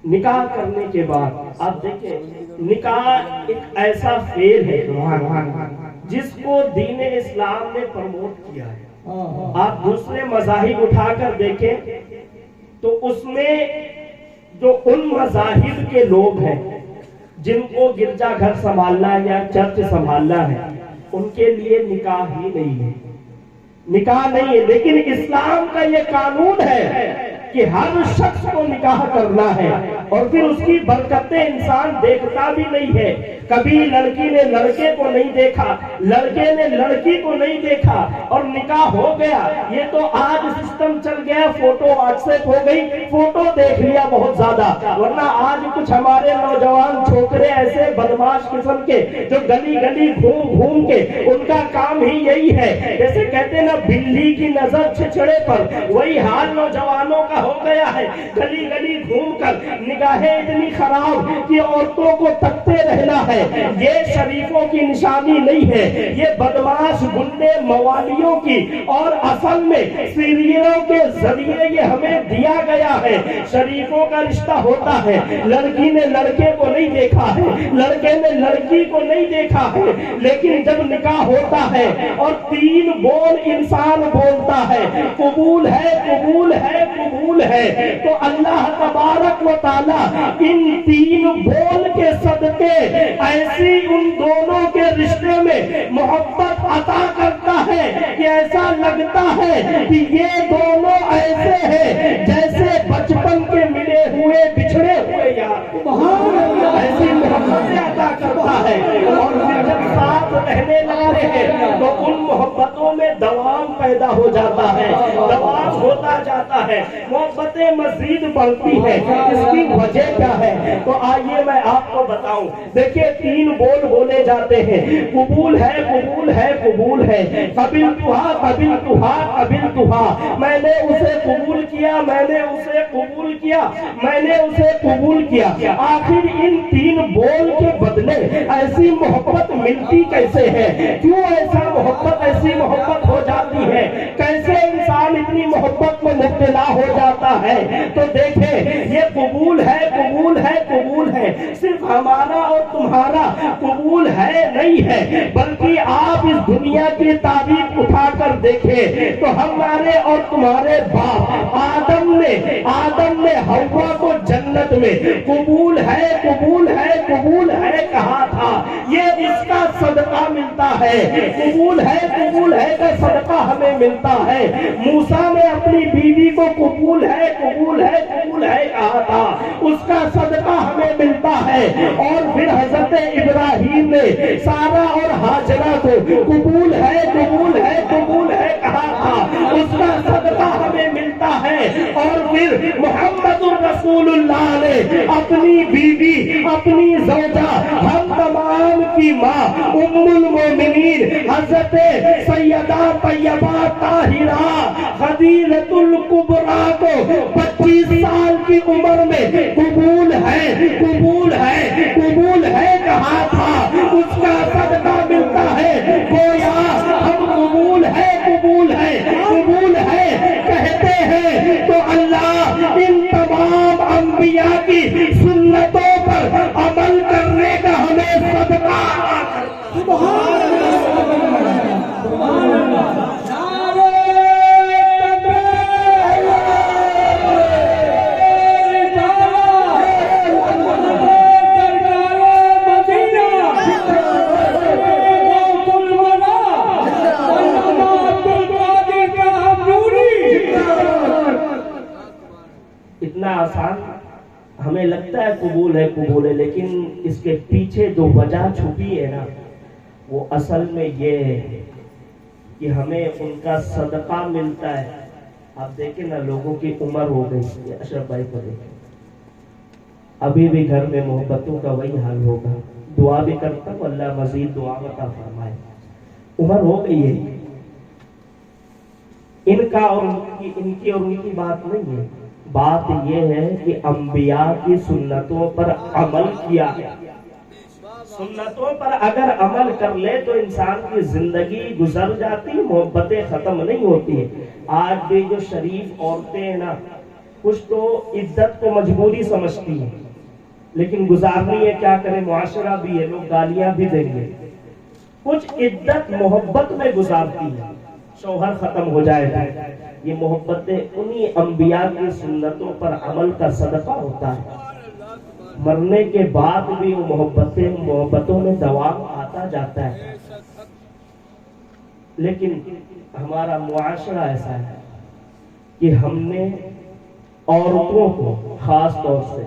نکاح کرنے کے بعد آپ دیکھیں نکاح ایک ایسا فعل ہے جس کو دین اسلام نے پروموٹ کیا ہے۔ آپ دوسرے مذاہب اٹھا کر دیکھیں تو اس میں جو ان مذاہب کے لوگ ہیں جن کو گرجا گھر سنبھالنا یا چرچ سنبھالنا ہے، ان کے لیے نکاح ہی نہیں ہے، نکاح نہیں ہے، لیکن اسلام کا یہ قانون ہے کہ ہر شخص کو نکاح کرنا ہے، اور پھر اس کی برکتیں انسان دیکھتا بھی نہیں ہے۔ کبھی لڑکی نے لڑکے کو نہیں دیکھا، لڑکے نے لڑکی کو نہیں دیکھا اور نکاح ہو گیا۔ یہ تو آج سسٹم چل گیا، فوٹو واٹس ایپ ہو گئی، فوٹو دیکھ لیا بہت زیادہ، ورنہ آج کچھ ہمارے نوجوان چھوکرے ایسے بدماش قسم کے جو گلی گلی گھوم گھوم کے ان کا کام ہی یہی ہے، جیسے کہتے ہیں نا بلی کی نظر چھچڑے پر، وہی حال نوجوانوں کا ہو گیا ہے، گلی گلی گھوم کر نگاہیں اتنی خراب کہ عورتوں کو تکتے رہنا ہے۔ یہ شریفوں کی نشانی نہیں ہے، یہ بدماش گنڈے موالیوں کی، اور اصل میں سیریلوں کے ذریعے یہ ہمیں دیا گیا ہے۔ شریفوں کا رشتہ ہوتا ہے، لڑکی نے لڑکے کو نہیں دیکھا ہے، لڑکے نے لڑکی کو نہیں دیکھا ہے، لیکن جب نکاح ہوتا ہے اور تین بول انسان بولتا ہے، قبول ہے قبول ہے قبول ہے، تو اللہ تبارک و تعالی ان تین بول کے صدقے ایسی ان دونوں کے رشتے میں محبت عطا کرتا ہے کہ ایسا لگتا ہے کہ یہ دونوں ایسے ہیں جیسے بچپن کے ملے ہوئے بچھڑے ہوئے یار، ایسی محبتیں عطا کرتا ہے، اور پھر جب ساتھ رہنے لگتے ہیں تو ان محبتوں دلوں میں دوام پیدا ہو جاتا ہے، دوام ہوتا جاتا ہے، محبتیں مزید بڑھتی ہیں۔ اس کی وجہ کیا ہے؟ تو آئیے میں آپ کو بتاؤں۔ دیکھیے 3 بول بولے جاتے ہیں، قبول ہے، قبول ہے، قبول ہے، قبلتھا، قبلتھا، قبلتھا، میں نے اسے قبول کیا، میں نے اسے قبول کیا، میں نے اسے قبول کیا۔ آخر ان 3 بول کے بدلے ایسی محبت ملتی کیسے ہے؟ کیوں ایسا محبت، ایسی محبت ہو جاتی ہے؟ کیسے انسان اتنی محبت میں مبتلا ہو جاتا ہے؟ تو دیکھیں یہ قبول ہے، قبول ہے، قبول ہے، صرف ہمارا اور تمہارا قبول ہے نہیں ہے، بلکہ آپ اس دنیا کی تاریخ اٹھا کر دیکھیں تو ہمارے اور تمہارے باپ آدم نے حوا کو جنت میں قبول ہے، قبول ہے، قبول ہے کہا تھا۔ یہ اس کا صدقہ ملتا ہے، قبول ہے، قبول ہے کا صدقہ ہمیں ملتا ہے۔ موسیٰ نے اپنی بیوی کو قبول ہے، قبول ہے، قبول ہے کہا تھا، اس کا صدقہ ہمیں ملتا ہے۔ اور پھر حضرت ابراہیم نے سارا اور ہاجرہ کو قبول ہے، قبول ہے، قبول ہے کہا تھا، اس کا صدقہ ہمیں ملتا ہے۔ اور پھر محمد رسول اللہ نے اپنی بیوی، اپنی زوجہ، ہم تمام کی ماں ام المومنین حضرت سیدہ طیبہ طاہرہ خدیجۃ الکبریٰ کو 25 سال کی عمر میں قبول ہے، قبول ہے، قبول ہے کہا تھا، اس کا صدقہ ملتا ہے۔ گویا ہم قبول ہے، قبول ہے، قبول ہے کہتے ہیں تو اللہ ان تمام انبیاء کی سنتوں پر عمل کرنے کا ہمیں صدقہ سبحان اللہ، سبحان اللہ۔ اتنا آسان ہمیں لگتا ہے قبول ہے، قبول ہے، لیکن اس کے پیچھے جو وجہ چھپی ہے نا وہ اصل میں یہ ہے کہ ہمیں ان کا صدقہ ملتا ہے۔ آپ دیکھیں نا لوگوں کی عمر ہو گئی، اشرف بھائی کو دیکھیں، ابھی بھی گھر میں محبتوں کا وہی حال ہوگا۔ دعا بھی کرتا ہوں اللہ مزید دعا عطا فرمائے۔ عمر ہو گئی ہے، ان کا اور ان کی اور ان کی بات نہیں ہے، بات یہ ہے کہ انبیاء کی سنتوں پر عمل کیا ہے۔ سنتوں پر اگر عمل کر لے تو انسان کی زندگی گزر جاتی، محبتیں ختم نہیں ہوتی ہیں۔ آج بھی جو شریف عورتیں ہیں نا، کچھ تو عزت کو مجبوری سمجھتی ہیں، لیکن گزارنی ہے کیا کرے، معاشرہ بھی ہے، لوگ گالیاں بھی دیں گے، کچھ عزت محبت میں گزارتی ہے، شوہر ختم ہو جائے گا۔ یہ محبتیں انہی انبیاء کی سنتوں پر عمل کا صدقہ ہوتا ہے۔ مرنے کے بعد بھی وہ محبتوں میں دوام آتا جاتا ہے، لیکن ہمارا معاشرہ ایسا ہے کہ ہم نے عورتوں کو خاص طور سے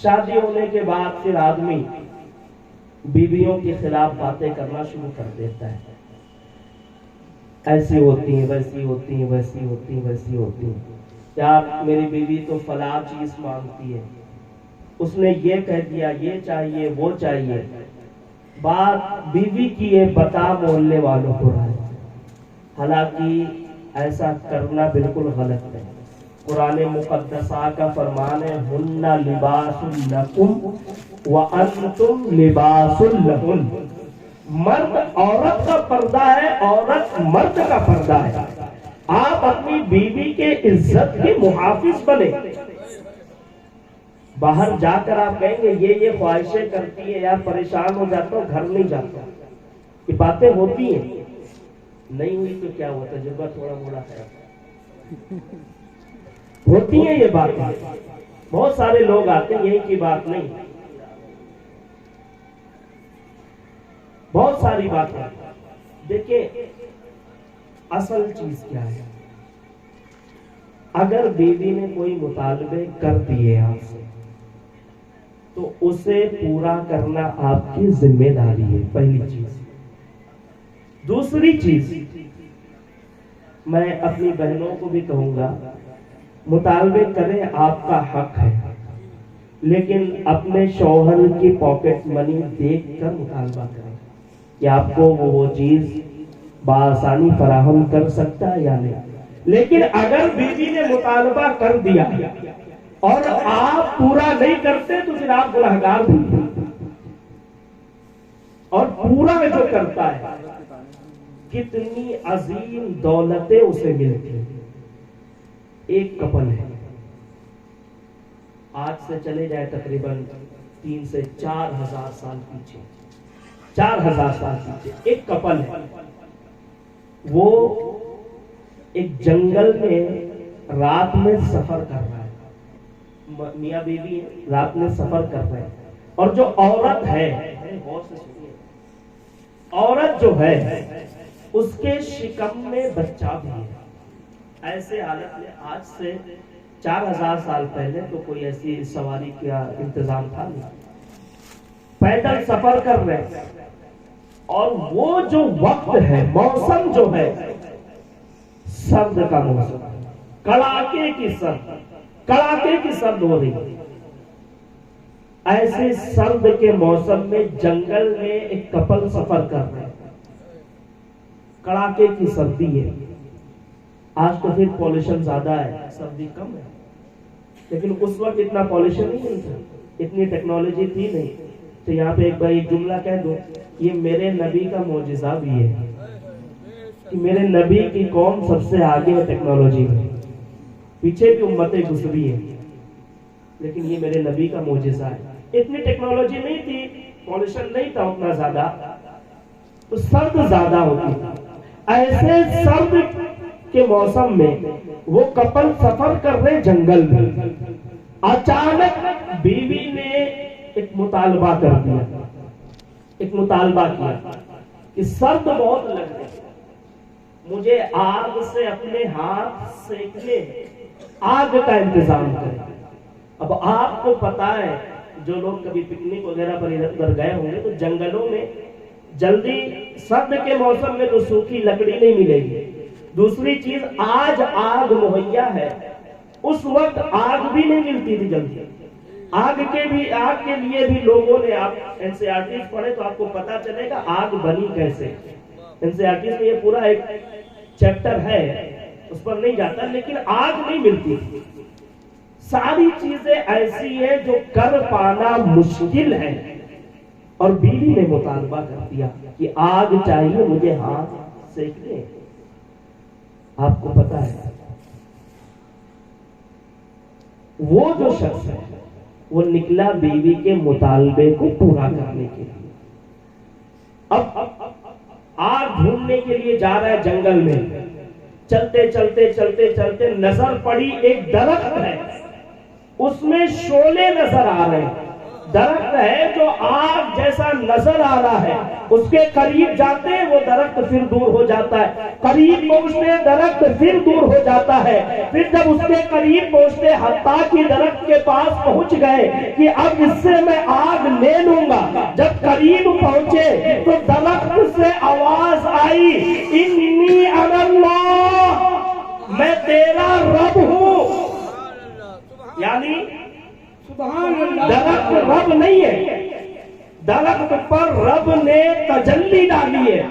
شادی ہونے کے بعد پھر آدمی بیویوں کے خلاف باتیں کرنا شروع کر دیتا ہے، ایسی ہوتی ہیں، ویسی ہوتی ہیں، ویسی ہوتی ہیں، ویسی ہوتی ہیں، یار میری بیوی تو فلاں چیز مانگتی ہے، اس نے یہ کہہ دیا، یہ چاہیے، وہ چاہیے، بات بیوی کی ہے، بتا محلے والوں کو رائے۔ حالانکہ ایسا کرنا بالکل غلط ہے۔ قرآن مقدسہ کا فرمان ہے ہن لباس لکم وانتم لباس لہن۔ مرد عورت کا پردہ ہے، عورت مرد کا پردہ ہے۔ آپ اپنی بیوی کے عزت کے محافظ بنے۔ باہر جا کر آپ کہیں گے یہ خواہشیں کرتی ہے، یار پریشان ہو جاتا ہوں، گھر نہیں جاتا، یہ باتیں ہوتی ہیں، نہیں ہوئی تو کیا ہوا، تجربہ تھوڑا موڑا ہے، ہوتی ہیں یہ باتیں، بہت سارے لوگ آتے ہیں، یہی کی بات نہیں، بہت ساری باتیں۔ دیکھیں اصل چیز کیا ہے، اگر بیوی نے کوئی مطالبے کر دیے آپ سے تو اسے پورا کرنا آپ کی ذمہ داری ہے، پہلی چیز۔ دوسری چیز، میں اپنی بہنوں کو بھی کہوں گا مطالبے کریں، آپ کا حق ہے، لیکن اپنے شوہر کی پاکٹ منی دیکھ کر مطالبہ کریں کہ آپ کو وہ چیز بآسانی فراہم کر سکتا ہے یا نہیں۔ لیکن اگر بیوی نے مطالبہ کر دیا اور آپ پورا نہیں کرتے تو پھر آپ گنہگار بھی، اور پورا جو کرتا ہے کتنی عظیم دولتیں اسے ملتی ہیں۔ ایک کپل ہے، آج سے چلے جائے تقریباً 3 سے 4,000 سال پیچھے، 4,000 سال پیچھے ایک کپل ہے، وہ ایک جنگل میں رات میں سفر کر رہا ہے، میاں بیوی رات میں سفر کر رہے ہیں، اور جو عورت ہے، غور سے سنیے، عورت جو ہے اس کے شکم میں بچہ بھی ہے۔ ایسے حالت میں آج سے 4,000 سال پہلے تو کوئی ایسی سواری کا انتظام تھا نہیں، پیدل سفر کر رہے ہیں، اور وہ جو وقت ہے، موسم جو ہے سرد کا موسم، کڑاکے کی سرد ہو رہی ہے۔ ایسے سرد کے موسم میں جنگل میں ایک کپل سفر کر رہے ہیں، کڑاکے کی سردی ہے۔ آج تو پھر پولوشن زیادہ ہے، سردی کم ہے، لیکن اس وقت اتنا پولوشن نہیں تھا، اتنی ٹیکنالوجی تھی نہیں۔ تو یہاں پہ ایک جملہ کہہ دو، یہ میرے نبی کا معجزہ بھی ہے کہ میرے نبی کی قوم سب سے آگے ہے ٹیکنالوجی میں، پیچھے بھی امتیں گزری ہیں، لیکن یہ میرے نبی کا معجزہ ہے۔ اتنی ٹیکنالوجی نہیں تھی، پولوشن نہیں تھا اتنا زیادہ، تو سرد زیادہ ہوتی تھی۔ ایسے سرد کے موسم میں وہ کپل سفر کر رہے جنگل میں، اچانک بیوی نے ایک مطالبہ کر دیا، ایک مطالبہ کیا کہ سرد بہت لگ رہی، مجھے آگ سے اپنے ہاتھ سینکنے، آگ کا انتظام کریں۔ اب آپ کو پتا ہے، جو لوگ کبھی پکنک وغیرہ پر ادھر گئے ہوں گے تو جنگلوں میں جلدی سرد کے موسم میں تو سوکھی لکڑی نہیں ملے گی۔ دوسری چیز، آج آگ مہیا ہے، اس وقت آگ بھی نہیں ملتی تھی جلدی۔ آگ کے لیے بھی لوگوں نے، آپ NCERT پڑھے تو آپ کو پتا چلے گا آگ بنی کیسے۔ NCERT میں یہ پورا ایک چیپٹر ہے، اس پر نہیں جاتا، لیکن آگ نہیں ملتی تھی۔ ساری چیزیں ایسی ہیں جو کر پانا مشکل ہے، اور بیوی نے مطالبہ کر دیا کہ آگ چاہیے مجھے ہاتھ سینکنے۔ آپ کو پتا ہے وہ جو شخص ہے وہ نکلا بیوی کے مطالبے کو پورا کرنے کے لیے۔ اب آگ ڈھونڈنے کے لیے جا رہا ہے جنگل میں، چلتے نظر پڑی ایک درخت ہے، اس میں شعلے نظر آ رہے ہیں۔ درخت ہے جو آگ جیسا نظر آ رہا ہے، اس کے قریب جاتے ہیں وہ درخت پھر دور ہو جاتا ہے، قریب پہنچتے درخت پھر دور ہو جاتا ہے، پھر جب اس کے قریب پہنچتے حتیٰ کہ درخت کے پاس پہنچ گئے کہ اب اس سے میں آگ لے لوں گا، جب قریب پہنچے تو درخت سے آواز آئی، انی انا اللہ، میں تیرا رب ہوں۔ یعنی درخت رب نہیں ہے، درخت پر رب نے تجلی ڈالی ہے۔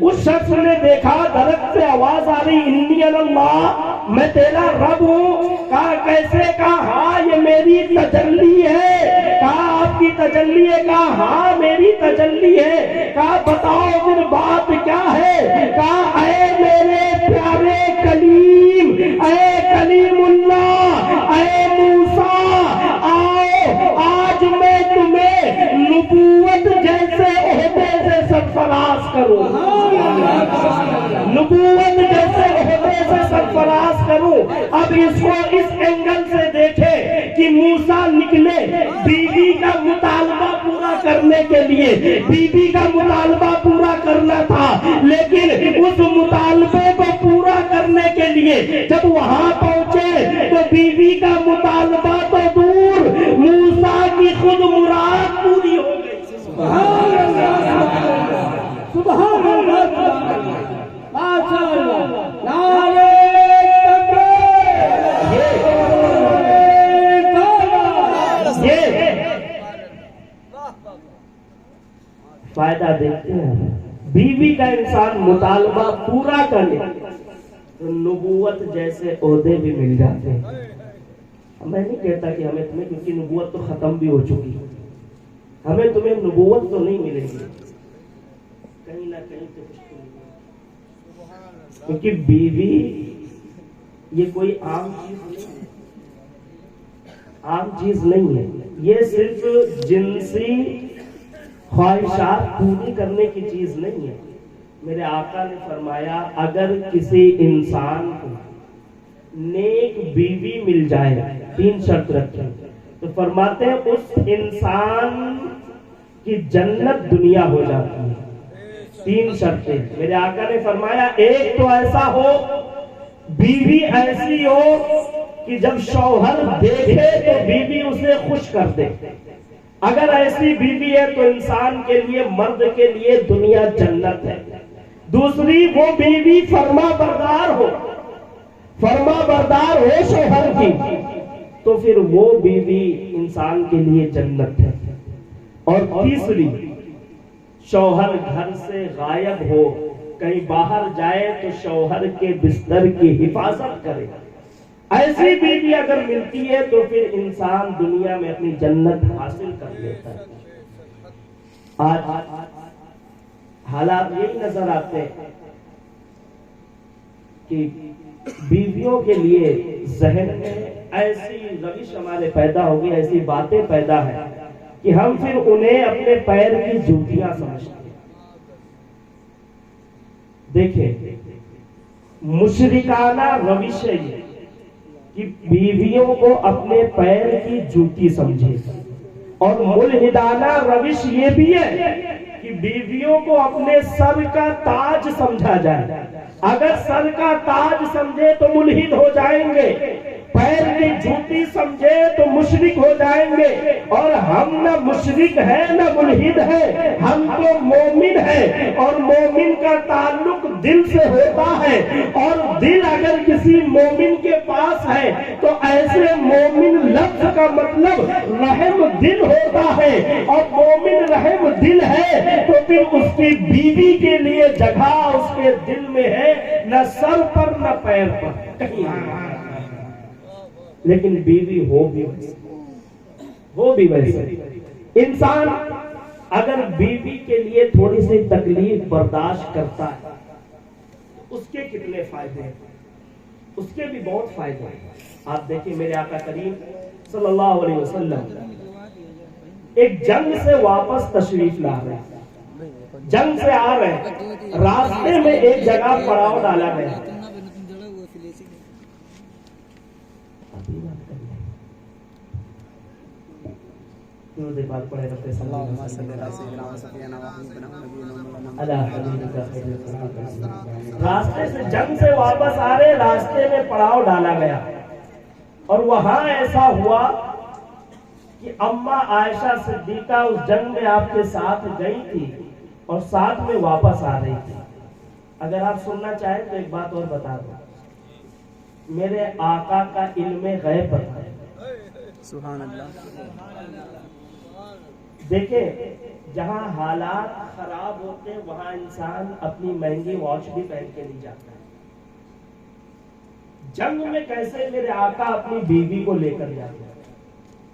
اس شخص نے دیکھا درخت سے آواز آ رہی، انی اللہ، میں تیرا رب ہوں۔ کہا کیسے؟ کہا ہاں یہ میری تجلی ہے۔ کہا آپ کی تجلی ہے؟ کہا ہاں میری تجلی ہے۔ کہا بتاؤ پھر بات کیا ہے؟ کہا اے میرے پیارے کلیم، اے کلیم اللہ، اے موسیٰ، آؤ آج میں تمہیں نبوت جیسے عہدے سے سرفراز کروں، نبوت جیسے عہدے سے سرفراز کروں۔ اب اس کو اس اینگل سے دیکھے کہ موسیٰ نکلے بیوی کا مطالبہ پورا کرنے کے لیے، بیوی کا مطالبہ پورا کرنا تھا، لیکن اس مطالبے کو پورا کرنے کے لیے جب وہاں پہنچے تو بیوی کا مطالبہ تو دور، موسیٰ کی خود مراد پوری ہو گئی۔ سبحان اللہ، سبحان اللہ، ماشاء اللہ، فائدہ دیکھتے ہیں، بیوی کا انسان مطالبہ پورا کرے تو نبوت جیسے عہدے بھی مل جاتے ہیں۔ میں نہیں کہتا کہ ہمیں تمہیں، کیونکہ نبوت تو ختم بھی ہو چکی ہے، ہمیں تمہیں نبوت تو نہیں ملے گی، کہیں نہ کہیں تو کچھ تو ملے گا، کیونکہ بیوی یہ کوئی عام چیز نہیں ہے، عام چیز نہیں ہے، یہ صرف جنسی خواہشات پوری کرنے کی چیز نہیں ہے۔ میرے آقا نے فرمایا اگر کسی انسان کو نیک بیوی مل جائے، 3 شرط رکھیں، تو فرماتے ہیں اس انسان کی جنت دنیا ہو جاتی ہے۔ 3 شرطیں میرے آقا نے فرمایا، ایک تو ایسا ہو، بیوی ایسی ہو کہ جب شوہر دیکھے تو بیوی اسے خوش کر دے۔ اگر ایسی بیوی ہے تو انسان کے لیے، مرد کے لیے دنیا جنت ہے۔ دوسری، وہ بیوی فرما بردار ہو، فرما بردار ہو شوہر کی، تو پھر وہ بیوی انسان کے لیے جنت ہے۔ اور تیسری، شوہر گھر سے غائب ہو، کہیں باہر جائے تو شوہر کے بستر کی حفاظت کرے۔ ایسی بیوی اگر ملتی ہے تو پھر انسان دنیا میں اپنی جنت حاصل کر لیتا ہے۔ آج حالات یہی نظر آتے ہیں کہ بیویوں کے لیے ذہن میں ایسی روش ہمارے پیدا ہوگی، ایسی باتیں پیدا ہیں کہ ہم پھر انہیں اپنے پیر کی جوتیاں سمجھتے ہیں۔ دیکھیں، مشرکانہ روش ہے یہ کہ بیویوں کو اپنے پیر کی جوتی سمجھے، اور ملحدانہ روش یہ بھی ہے کہ بیویوں کو اپنے سر کا تاج سمجھا جائے۔ اگر سر کا تاج سمجھے تو ملحد ہو جائیں گے، پیر کی جوتی سمجھے تو مشرک ہو جائیں گے، اور ہم نہ مشرک ہے نہ ملحد ہے، ہم تو مومن ہیں، اور مومن کا تعلق دل سے ہوتا ہے، اور دل اگر کسی مومن کے پاس ہے تو ایسے مومن لفظ کا مطلب رحم دل ہوتا ہے، اور مومن رحم دل ہے تو پھر اس کی بیوی کے لیے جگہ اس کے دل میں ہے، نہ سر پر نہ پیر پر کہیں۔ لیکن بیوی ہو بھی ویسے، انسان اگر بیوی کے لیے تھوڑی سی تکلیف برداشت کرتا ہے اس کے کتنے فائدے ہیں، اس کے بھی بہت فائدے ہیں۔ آپ دیکھیں میرے آقا کریم صلی اللہ علیہ وسلم ایک جنگ سے واپس تشریف لا رہے ہیں، جنگ سے آ رہے ہیں، راستے میں ایک جگہ پڑاؤ ڈالا گیا، راستے سے جنگ سے واپس آ رہے، راستے میں پڑاؤ ڈالا گیا، اور وہاں ایسا ہوا کہ اماں عائشہ صدیقہ اس جنگ میں آپ کے ساتھ گئی تھی اور ساتھ میں واپس آ رہی تھی۔ اگر آپ سننا چاہیں تو ایک بات اور بتا دوں، میرے آقا کا علم غیب ہے، سبحان اللہ۔ دیکھیں جہاں حالات خراب ہوتے ہیں وہاں انسان اپنی مہنگی واچ بھی پہن کے نہیں جاتا ہے۔ جنگ میں کیسے میرے آقا اپنی بیوی کو لے کر جاتے ہیں؟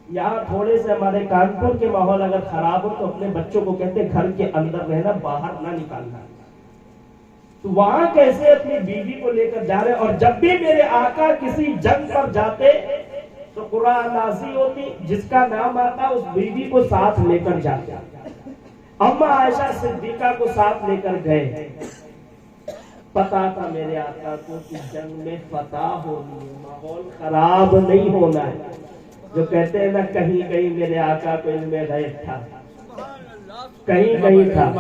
یہاں تھوڑے سے ہمارے کانپور کے ماحول اگر خراب ہو تو اپنے بچوں کو کہتے ہیں گھر کے اندر رہنا، باہر نہ نکالنا، تو وہاں کیسے اپنی بیوی کو لے کر جا رہے؟ اور جب بھی میرے آقا کسی جنگ پر جاتے تو قرآن نازل ہوتی، جس کا نام آتا اس بیوی کو ساتھ لے کر جاتے۔ اماں عائشہ صدیقہ کو ساتھ لے کر گئے، پتا تھا میرے آقا کو کہ جنگ میں فتح ہونی ہے، ماحول خراب نہیں ہونا ہے، جو کہتے ہیں نا کہیں کہیں میرے آقا کو علم غیب تھا، کہیں کہیں تھا،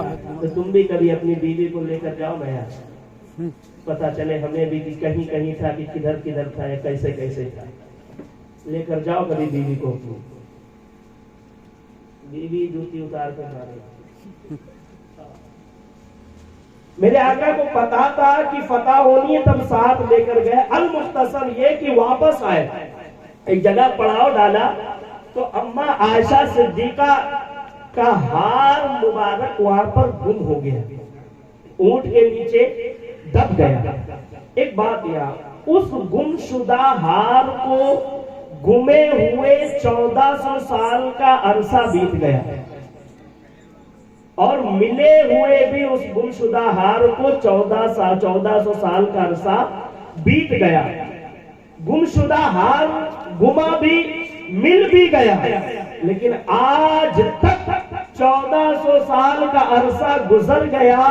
تو تم بھی کبھی اپنی بیوی کو لے کر جاؤ نا یار، پتا چلے ہمیں بھی کہ کہیں کہیں تھا کہ کدھر کدھر تھا یا کیسے کیسے تھا۔ لے کر جاؤ کبھی بیوی کو، بیوی جوتی اتار کر جا رہی۔ میرے آقا کو پتا تھا کہ فتح ہونی ہے، تب ساتھ لے کر گئے۔ المختصر یہ کہ واپس آئے، ایک جگہ پڑاؤ ڈالا تو اماں عائشہ صدیقہ کا ہار مبارک وہاں پر گم ہو گیا، اونٹ کے نیچے دب گیا۔ ایک بات یہاں، اس گم شدہ ہار کو گمے ہوئے 1400 سال کا عرصہ بیت گیا، اور ملے ہوئے بھی اس گم شدہ ہار کو 1400 سال کا عرصہ بیت گیا۔ گم شدہ ہار گما بھی، مل بھی گیا، لیکن آج تک 1400 سال کا عرصہ گزر گیا،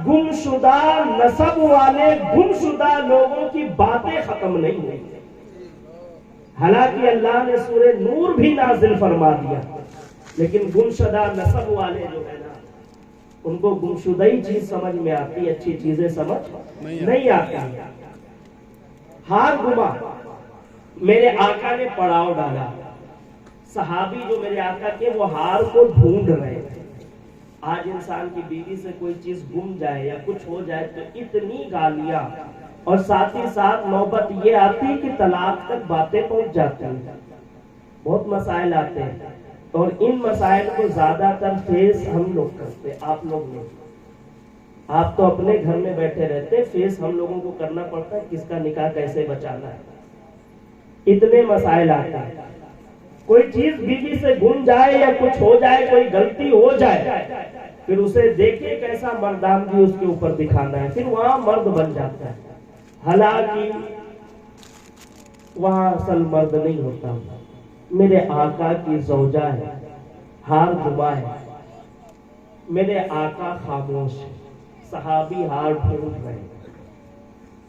گم شدہ نسب والے گم شدہ لوگوں کی باتیں ختم نہیں ہوئی۔ حالانکہ اللہ نے سورہ نور بھی نازل فرما دیا، لیکن گم شدہ نسب والے جو ہے نا، ان کو گم شدہ ہی چیز سمجھ میں آتی، اچھی چیزیں سمجھ نہیں آتی۔ ہار گما، میرے آقا نے پڑاؤ ڈالا، صحابی جو میرے آقا کے وہ ہار کو ڈھونڈ رہے تھے۔ آج انسان کی بیوی سے کوئی چیز گم جائے یا کچھ ہو جائے تو اتنی گالیاں، اور ساتھ ہی ساتھ نوبت یہ آتی کہ طلاق تک باتیں پہنچ جاتی ہیں، بہت مسائل آتے ہیں، اور ان مسائل کو زیادہ تر فیس ہم لوگ کرتے، آپ لوگ نہیں۔ آپ تو اپنے گھر میں بیٹھے رہتے، فیس ہم لوگوں کو کرنا پڑتا ہے کس کا نکاح کیسے بچانا ہے۔ اتنے مسائل آتے ہیں، کوئی چیز بیوی سے گم جائے یا کچھ ہو جائے، کوئی غلطی ہو جائے، پھر اسے دیکھے کیسا مردانگی اس کے اوپر دکھانا ہے، پھر وہاں مرد بن جاتا ہے۔ حالانکہ وہاں اصل مرد نہیں ہوتا، میرے آقا کی زوجہ ہے، ہار گما ہے، میرے آقا خاموش ہے، صحابی ہار ڈھونڈ رہے،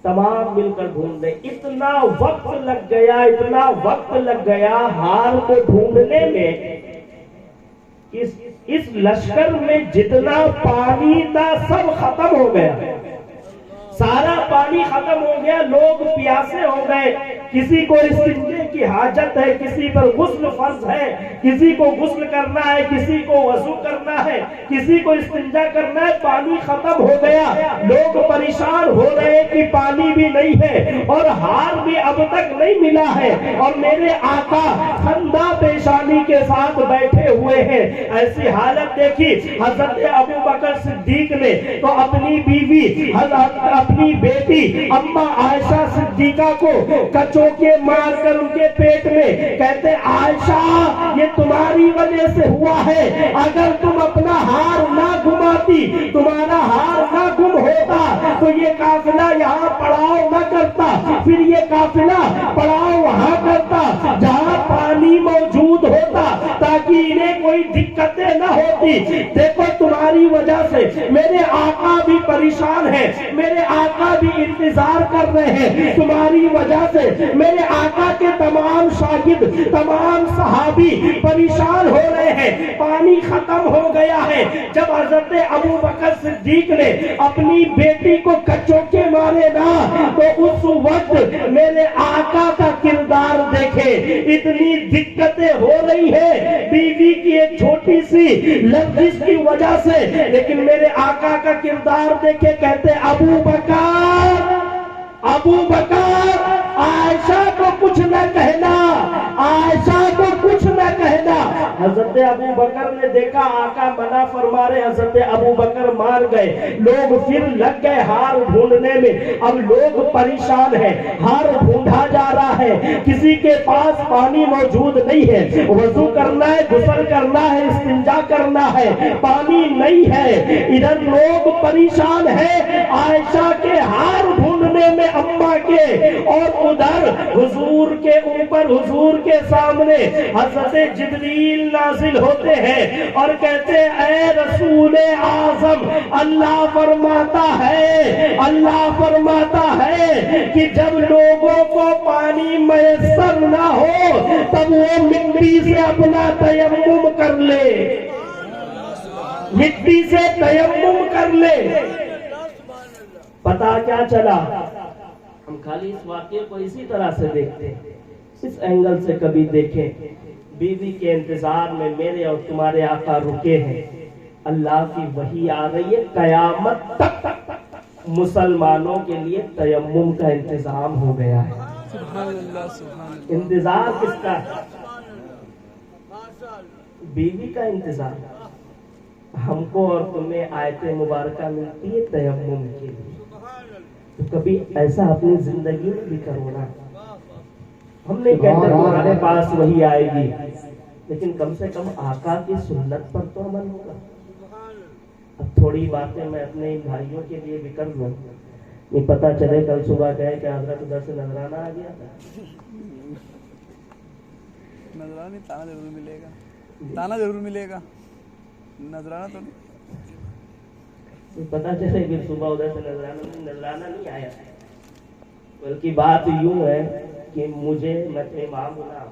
تمام مل کر ڈھونڈ رہے۔ اتنا وقت لگ گیا، اتنا وقت لگ گیا ہار کو ڈھونڈنے میں، اس لشکر میں جتنا پانی تھا سب ختم ہو گیا، سارا پانی ختم ہو گیا، لوگ پیاسے ہو گئے، کسی کو استنجے کی حاجت ہے، کسی پر غسل فرض ہے، کسی کو غسل کرنا ہے، کسی کو وضو کرنا ہے، کسی کو استنجا کرنا ہے، پانی ختم ہو گیا، لوگ پریشان ہو رہے کہ پانی بھی نہیں ہے اور ہار بھی اب تک نہیں ملا ہے، اور میرے آقا خندہ پیشانی کے ساتھ بیٹھے ہوئے ہیں۔ ایسی حالت دیکھی حضرت ابو بکر صدیق نے تو اپنی بیوی اپنی بیٹی اما عائشہ صدیقہ کو کچوکے مار کر ان کے پیٹ میں کہتے، عائشہ یہ تمہاری وجہ سے ہوا ہے، اگر تم اپنا ہار نہ گماتی، تمہارا ہار نہ گم ہوتا تو یہ قافلہ یہاں پڑاؤ نہ کرتا، پھر یہ قافلہ پڑاؤ وہاں کرتا جہاں پانی موجود ہوتا تاکہ انہیں کوئی دقتیں نہ ہوتی۔ دیکھو تمہاری وجہ سے میرے آقا بھی پریشان ہے، میرے آقا بھی انتظار کر رہے ہیں، تمہاری وجہ سے میرے آقا کے تمام شاگرد، تمام صحابی پریشان ہو رہے ہیں، پانی ختم ہو گیا ہے۔ جب حضرت ابو بکر صدیق نے اپنی بیٹی کو کچوکے مارے نا تو اس وقت میرے آقا کا کردار دیکھے، اتنی دقتیں ہو رہی ہے بیوی کی ایک چھوٹی سی لفظ کی وجہ سے، لیکن میرے آقا کا کردار دیکھے، کہتے ابو بکر عائشہ کو کچھ نہ کہنا، عائشہ کو کچھ نہ کہنا۔ حضرت ابو بکر نے دیکھا آقا منع فرما رہے، حضرت ابو بکر مان گئے، لوگ پھر لگ گئے ہار ڈھونڈنے میں۔ اب لوگ پریشان ہیں، ہار ڈھونڈا جا رہا ہے، کسی کے پاس پانی موجود نہیں ہے، وضو کرنا ہے، غسل کرنا ہے، استنجا کرنا ہے، پانی نہیں ہے، ادھر لوگ پریشان ہیں عائشہ کے ہار ڈھونڈنے میں اماں کے، اور ادھر حضور کے اوپر، حضور کے سامنے حضرت جبریل نازل ہوتے ہیں اور کہتے اے رسول اعظم، اللہ فرماتا ہے کہ جب لوگوں کو پانی میسر نہ ہو تب وہ مٹی سے اپنا تیمم کر لے، مٹی سے تیمم کر لے۔ پتا کیا چلا؟ ہم خالی اس واقعے کو اسی طرح سے دیکھتے ہیں، اس اینگل سے کبھی دیکھیں، بیوی کے انتظار میں میرے اور تمہارے آقا رکے ہیں، اللہ کی وحی آ رہی ہے، قیامت تک مسلمانوں کے لیے تیمم کا انتظام ہو گیا ہے۔ انتظار کس کا ہے؟ بیوی کا انتظار، ہم کو اور تمہیں آیت مبارکہ ملتی ہے تیمم کے لیے، تو کبھی ایسا اپنی زندگی میں بھی کرو نا. ہم نہیں کہتے تمہارے پاس وہی آئے گی، لیکن کم سے کم آقا کی سنت پر تو عمل ہوگا. اب تھوڑی باتیں میں اپنے بھائیوں کے لیے بھی کر لوں، یہ پتہ چلے کل صبح کہے کہ حضرت ادھر سے نذرانہ آ گیا تھا. نذرانہ تانا ضرور ملے گا، تانا ضرور ملے گا، نذرانہ تو نہیں. پتہ چلے کہ صبح ادھر سے نذرانہ نہیں آیا، بلکہ بات یوں ہے کہ مجھے میں تو امام ہوں نا،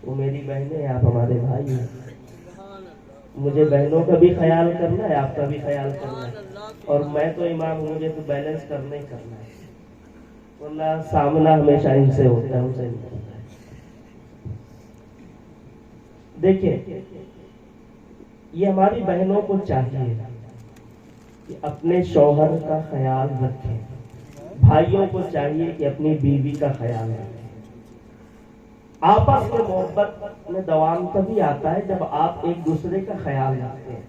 وہ میری بہنیں ہیں، آپ ہمارے بھائی ہیں، مجھے بہنوں کا بھی خیال کرنا ہے، آپ کا بھی خیال کرنا ہے، اور میں تو امام ہوں، مجھے تو بیلنس کرنا ہی کرنا ہے، ورنہ سامنا ہمیشہ ان سے ہوتا ہے، ان سے نہیں ہوتا ہے. دیکھیں یہ ہماری بہنوں کو چاہیے کہ اپنے شوہر کا خیال رکھیں، بھائیوں کو چاہیے کہ اپنی بیوی کا خیال رکھیں. آپس میں محبت میں دوام تبھی آتا ہے جب آپ ایک دوسرے کا خیال رکھتے ہیں.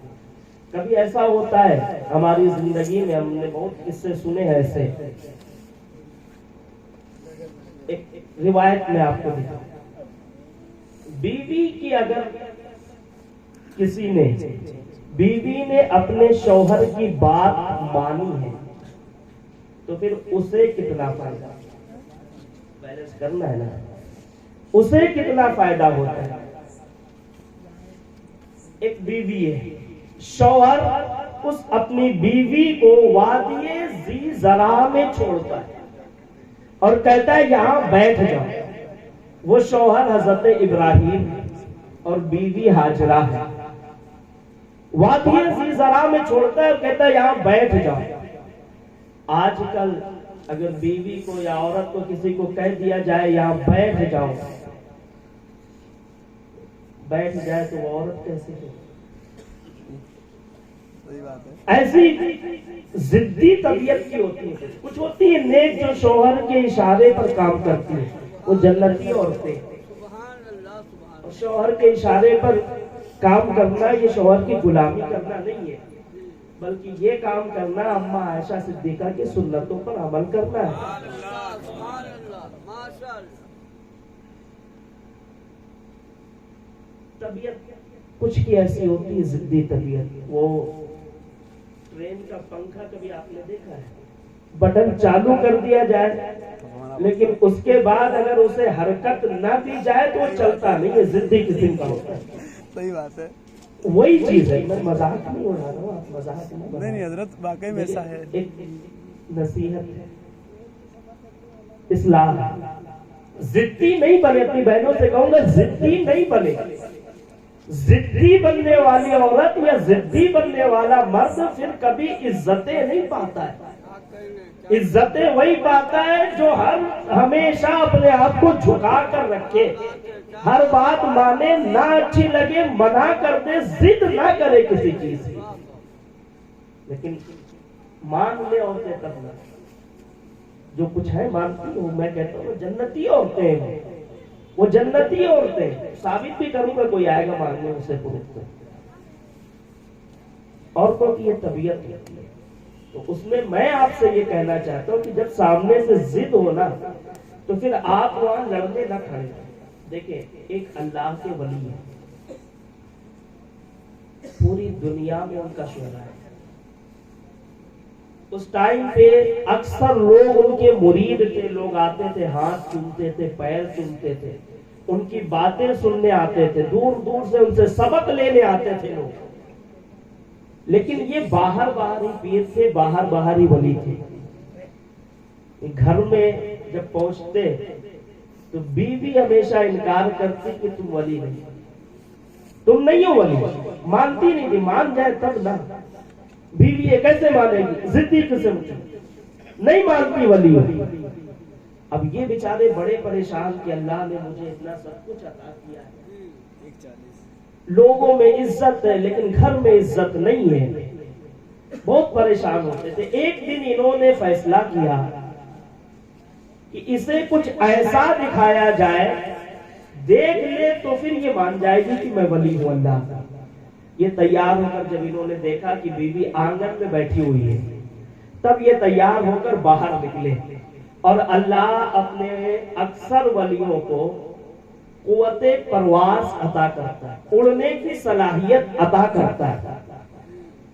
کبھی ایسا ہوتا ہے ہماری زندگی میں، ہم نے بہت قصے سنے ہیں ایسے. ایک روایت میں آپ کو دکھاؤں، بیوی کی اگر کسی نے، بیوی نے اپنے شوہر کی بات مانی ہے تو پھر اسے کتنا فائدہ، بیلنس کرنا ہے نا، اسے کتنا فائدہ ہوتا ہے. ایک بیوی ہے، شوہر اس اپنی بیوی کو وادی ذی زرع میں چھوڑتا ہے اور کہتا ہے یہاں بیٹھ جاؤ. وہ شوہر حضرت ابراہیم اور بیوی ہاجرہ ہے، وادی ذی زرع میں چھوڑتا ہے اور کہتا ہے یہاں بیٹھ جاؤ. آج کل اگر بیوی کو یا عورت کو کسی کو کہہ دیا جائے یہاں بیٹھ جاؤ، بیٹھ جائے تو وہ عورت کیسے ہو؟ صحیح بات ہے. ایسی ضدی طبیعت کی ہوتی ہے. کچھ ہوتی ہے نیک جو شوہر کے اشارے پر کام کرتی ہے، وہ جنتی عورتیں. اور شوہر کے اشارے پر کام کرنا یہ شوہر کی غلامی کرنا نہیں ہے، بلکہ یہ کام کرنا اماں عائشہ صدیقہ کی سنتوں پر عمل کرنا ہے. طبیعت کچھ کی ایسی ہوتی ہے ضدی طبیعت. وہ ٹرین کا پنکھا کبھی آپ نے دیکھا ہے، بٹن چالو کر دیا جائے لیکن اس کے بعد اگر اسے حرکت نہ دی جائے تو وہ چلتا نہیں ہے، ضدی قسم کا ہوتا ہے. صحیح بات ہے. وہی چیز ہے، میں مذاق نہیں اڑا رہا ہوں، آپ مذاق نہ نہیں حضرت واقعی میں ایسا ہے. ایک نصیحت ہے، اصلاح ہے. ضدی نہیں بنے، اپنی بہنوں سے کہوں گا ضدی نہیں بنے. ضدی بننے والی عورت یا ضدی بننے والا مرد پھر کبھی عزتیں نہیں پاتا ہے. عزتیں وہی پاتا ہے جو ہمیشہ اپنے آپ کو جھکا کر رکھے، ہر بات مانے، نہ اچھی لگے منع کر دے، ضد نہ کرے کسی چیز کی، لیکن مان لے عورتیں تب نہ. جو کچھ ہے مانتی ہوں، میں کہتا ہوں جنتی عورتیں ہیں، وہ جنتی عورتیں. ثابت بھی کروں گا، کوئی آئے گا مانگنے مجھ سے پروف کر. عورتوں کی یہ طبیعت ہوتی ہے. تو اس میں آپ سے یہ کہنا چاہتا ہوں کہ جب سامنے سے ضد ہونا تو پھر آپ وہاں لڑنے نہ کھڑے. دیکھیں ایک اللہ کے ولی ہے، پوری دنیا میں ان کا شہرہ ہے. اس ٹائم پہ اکثر لوگ ان کے مرید تھے، لوگ آتے تھے، ہاتھ چومتے تھے، پیر چومتے تھے، ان کی باتیں سننے آتے تھے، دور دور سے ان سے سبق لینے آتے تھے لوگ. لیکن یہ باہر ہی پیر تھے، باہر ہی ولی تھے. گھر میں جب پہنچتے تو بیوی ہمیشہ انکار کرتی کہ تم ولی نہیں، تم نہیں ہو ولی. مانتی نہیں تھی، مان جائے تب نہ. بیوی یہ کیسے مانے گی؟ ضدی قسم کی، نہیں مانتی ولی ہو. اب یہ بیچارے بڑے پریشان کہ اللہ نے مجھے اتنا سب کچھ عطا کیا ہے، لوگوں میں عزت ہے لیکن گھر میں عزت نہیں ہے. بہت پریشان ہوتے تھے. ایک دن انہوں نے فیصلہ کیا کہ اسے کچھ ایسا دکھایا جائے، دیکھ لے تو پھر یہ مان جائے گی کہ میں ولی ہوں اللہ کا. یہ تیار ہو کر جب انہوں نے دیکھا کہ بیوی آنگن میں بیٹھی ہوئی ہے، تب یہ تیار ہو کر باہر نکلے. اور اللہ اپنے اکثر ولیوں کو قوت پرواز عطا کرتا ہے، اڑنے کی صلاحیت عطا کرتا ہے.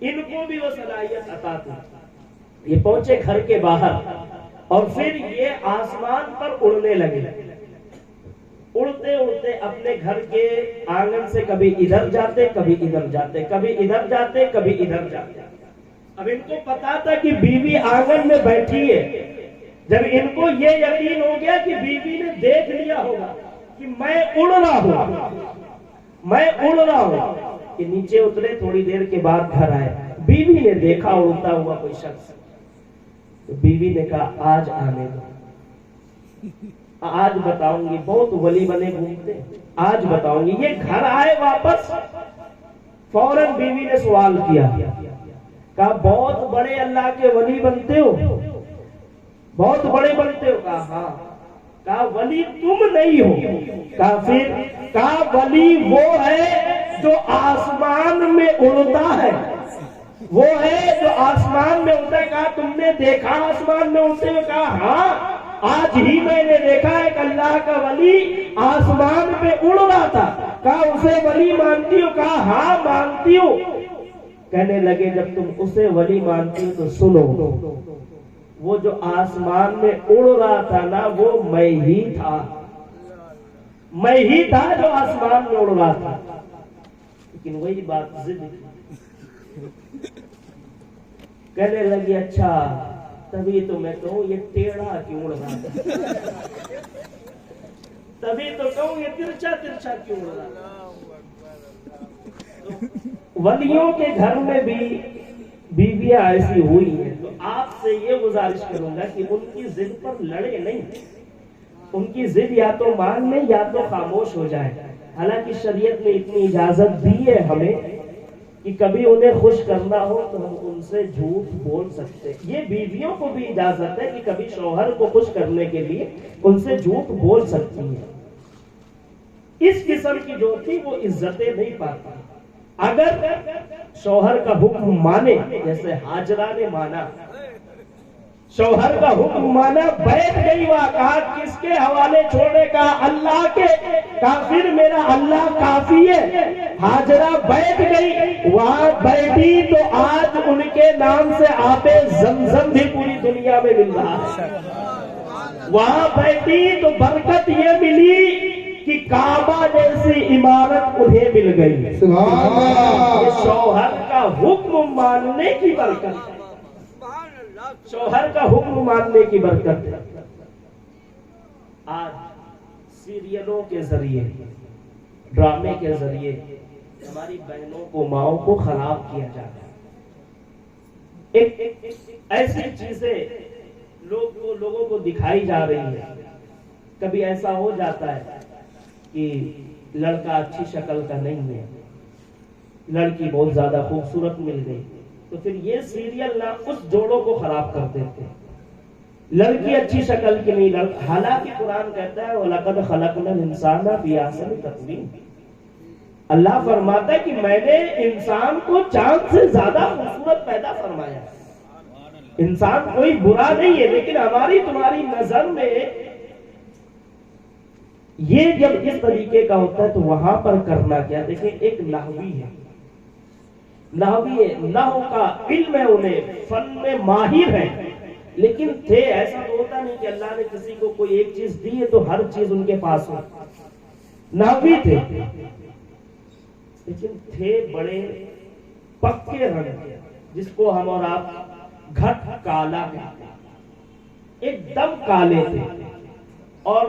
ان کو بھی وہ صلاحیت عطا تھی. یہ پہنچے گھر کے باہر اور پھر یہ آسمان پر اڑنے لگے. اڑتے اڑتے اپنے گھر کے آنگن سے کبھی ادھر جاتے کبھی ادھر جاتے، کبھی ادھر جاتے کبھی ادھر جاتے. اب ان کو پتا تھا کہ بیوی آنگن میں بیٹھی ہے. جب ان کو یہ یقین ہو گیا کہ بیوی نے دیکھ لیا ہوگا کہ میں اڑ رہا ہوں، میں اڑ رہا ہوں، کہ نیچے اترے. تھوڑی دیر کے بعد گھر آئے، بیوی نے دیکھا اڑتا ہوا کوئی شخص. تو بیوی نے کہا آج آنے دو، آج بتاؤں گی. بہت ولی بنے گھومتے، آج بتاؤں گی. یہ گھر آئے واپس، فوراً بیوی نے سوال کیا، کہا بہت بڑے اللہ کے ولی بنتے ہو، بہت بڑے بنتے ہو؟ کہا ہاں. کہا ولی تم نہیں ہو. کہا پھر؟ کہا ولی وہ ہے جو آسمان میں اڑتا ہے، وہ ہے جو آسمان میں اڑتا ہے. کہا تم نے دیکھا آسمان میں اڑتے ہوئے؟ کہا ہاں، آج ہی میں نے دیکھا ایک اللہ کا ولی آسمان پہ اڑ رہا تھا. کہا اسے ولی مانتی ہو؟ کہا ہاں مانتی ہوں. کہنے لگے جب تم اسے ولی مانتی ہو تو سنو، وہ جو آسمان میں اڑ رہا تھا نا وہ میں ہی تھا، میں ہی تھا جو آسمان میں اڑ رہا تھا. لیکن وہی بات ضد تھی. کہنے لگی اچھا تبھی تو میں کہوں یہ ٹیڑھا کیوں اڑ رہا تھا، تبھی تو کہوں یہ ترچھا ترچھا کیوں اڑ رہا تھا. ولیوں کے گھر میں بھی بیویاں ایسی ہوئی ہیں. تو آپ سے یہ گزارش کروں گا کہ ان کی ضد پر لڑے نہیں، ان کی ضد یا تو مان لیں یا تو خاموش ہو جائے. حالانکہ شریعت نے اتنی اجازت دی ہے ہمیں کہ کبھی انہیں خوش کرنا ہو تو ہم ان سے جھوٹ بول سکتے. یہ بیویوں کو بھی اجازت ہے کہ کبھی شوہر کو خوش کرنے کے لیے ان سے جھوٹ بول سکتی ہیں. اس قسم کی جو تھی وہ عزتیں نہیں پاتی. اگر شوہر کا حکم مانے، جیسے ہاجرہ نے مانا، شوہر کا حکم مانا، بیٹھ گئی وہاں. کہا کس کے حوالے چھوڑے؟ کہا اللہ کے. کہا پھر میرا اللہ کافی ہے. ہاجرہ بیٹھ گئی، وہاں بیٹھی تو آج ان کے نام سے آب زمزم بھی پوری دنیا میں مل رہا ہے. وہاں بیٹھی تو برکت یہ ملی کہ کعبہ جیسی عمارت انہیں مل گئی. سبحان اللہ. یہ شوہر کا حکم ماننے کی برکت ہے، شوہر کا حکم ماننے کی برکت ہے. آج سیریلوں کے ذریعے، ڈرامے کے ذریعے ہماری بہنوں کو، ماؤں کو خراب کیا جاتا ہے. ایک ایسی چیزیں لوگوں کو دکھائی جا رہی ہے. کبھی ایسا ہو جاتا ہے کہ لڑکا اچھی شکل کا نہیں ہے، لڑکی بہت زیادہ خوبصورت مل گئی، تو پھر یہ سیریل نہ اس جوڑوں کو خراب کر دیتے. لڑکی اچھی شکل کی نہیں، حالانکہ قرآن کہتا ہے وَلَقَدْ خَلَقْنَا الْإِنسَانَ فِي أَحْسَنِ تَقْوِيمٍ. اللہ فرماتا ہے کہ میں نے انسان کو چاند سے زیادہ خوبصورت پیدا فرمایا. انسان کوئی برا نہیں ہے، لیکن ہماری تمہاری نظر میں یہ جب اس طریقے کا ہوتا ہے تو وہاں پر کرنا کیا؟ دیکھیں ایک نحوی ہے، نحوی ہے، نحو کا علم ہے، انہیں فن میں ماہر ہے، لیکن تھے ایسا تو ہوتا نہیں کہ اللہ نے کسی کو کوئی ایک چیز دی ہے تو ہر چیز ان کے پاس ہو. نحوی تھے لیکن تھے بڑے پکے رنگ، جس کو ہم اور آپ گھٹ کالا کہتے ہیں. ایک دم کالے تھے، اور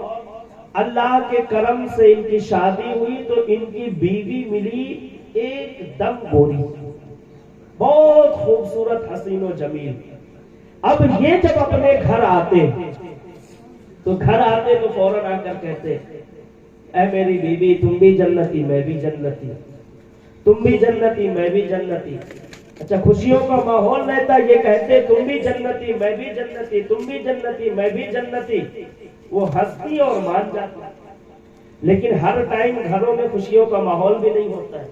اللہ کے کرم سے ان کی شادی ہوئی تو ان کی بیوی ملی ایک دم گوری، بہت خوبصورت، حسین و جمیل. اب یہ جب اپنے گھر آتے تو فوراً آ کر کہتے اے میری بیوی تم بھی جنتی میں بھی جنتی، تم بھی جنتی میں بھی جنتی. اچھا خوشیوں کا ماحول رہتا، یہ کہتے تم بھی جنتی میں بھی جنتی، تم بھی جنتی میں بھی جنتی. وہ ہنستی اور مان جاتی. لیکن ہر ٹائم گھروں میں خوشیوں کا ماحول بھی نہیں ہوتا ہے.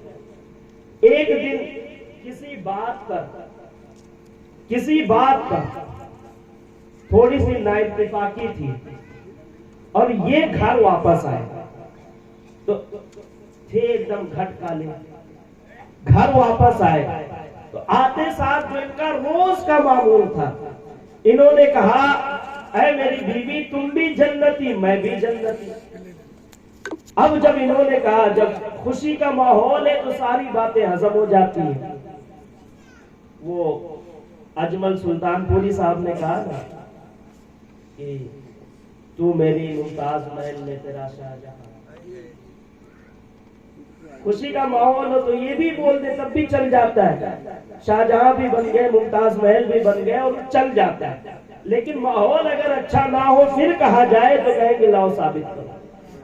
ایک دن کسی بات پر تھوڑی سی نااتفاقی تھی اور یہ گھر واپس آئے تو تھے ایک دم گھٹ کالے. گھر واپس آئے تو آتے ساتھ جو ان کا روز کا معمول تھا, انہوں نے کہا اے میری بیوی تم بھی جنتی میں بھی جنتی. اب جب انہوں نے کہا, جب خوشی کا ماحول ہے تو ساری باتیں ہضم ہو جاتی ہیں. وہ اجمل سلطان پوری صاحب نے کہا نا کہ تو میری ممتاز محل میں تیرا شاہجہاں. خوشی کا ماحول ہو تو یہ بھی بول دے تب بھی چل جاتا ہے. شاہجہاں بھی بن گئے, ممتاز محل بھی بن گئے اور چل جاتا ہے. لیکن ماحول اگر اچھا نہ ہو پھر کہا جائے تو کہیں گے لاؤ ثابت کرو.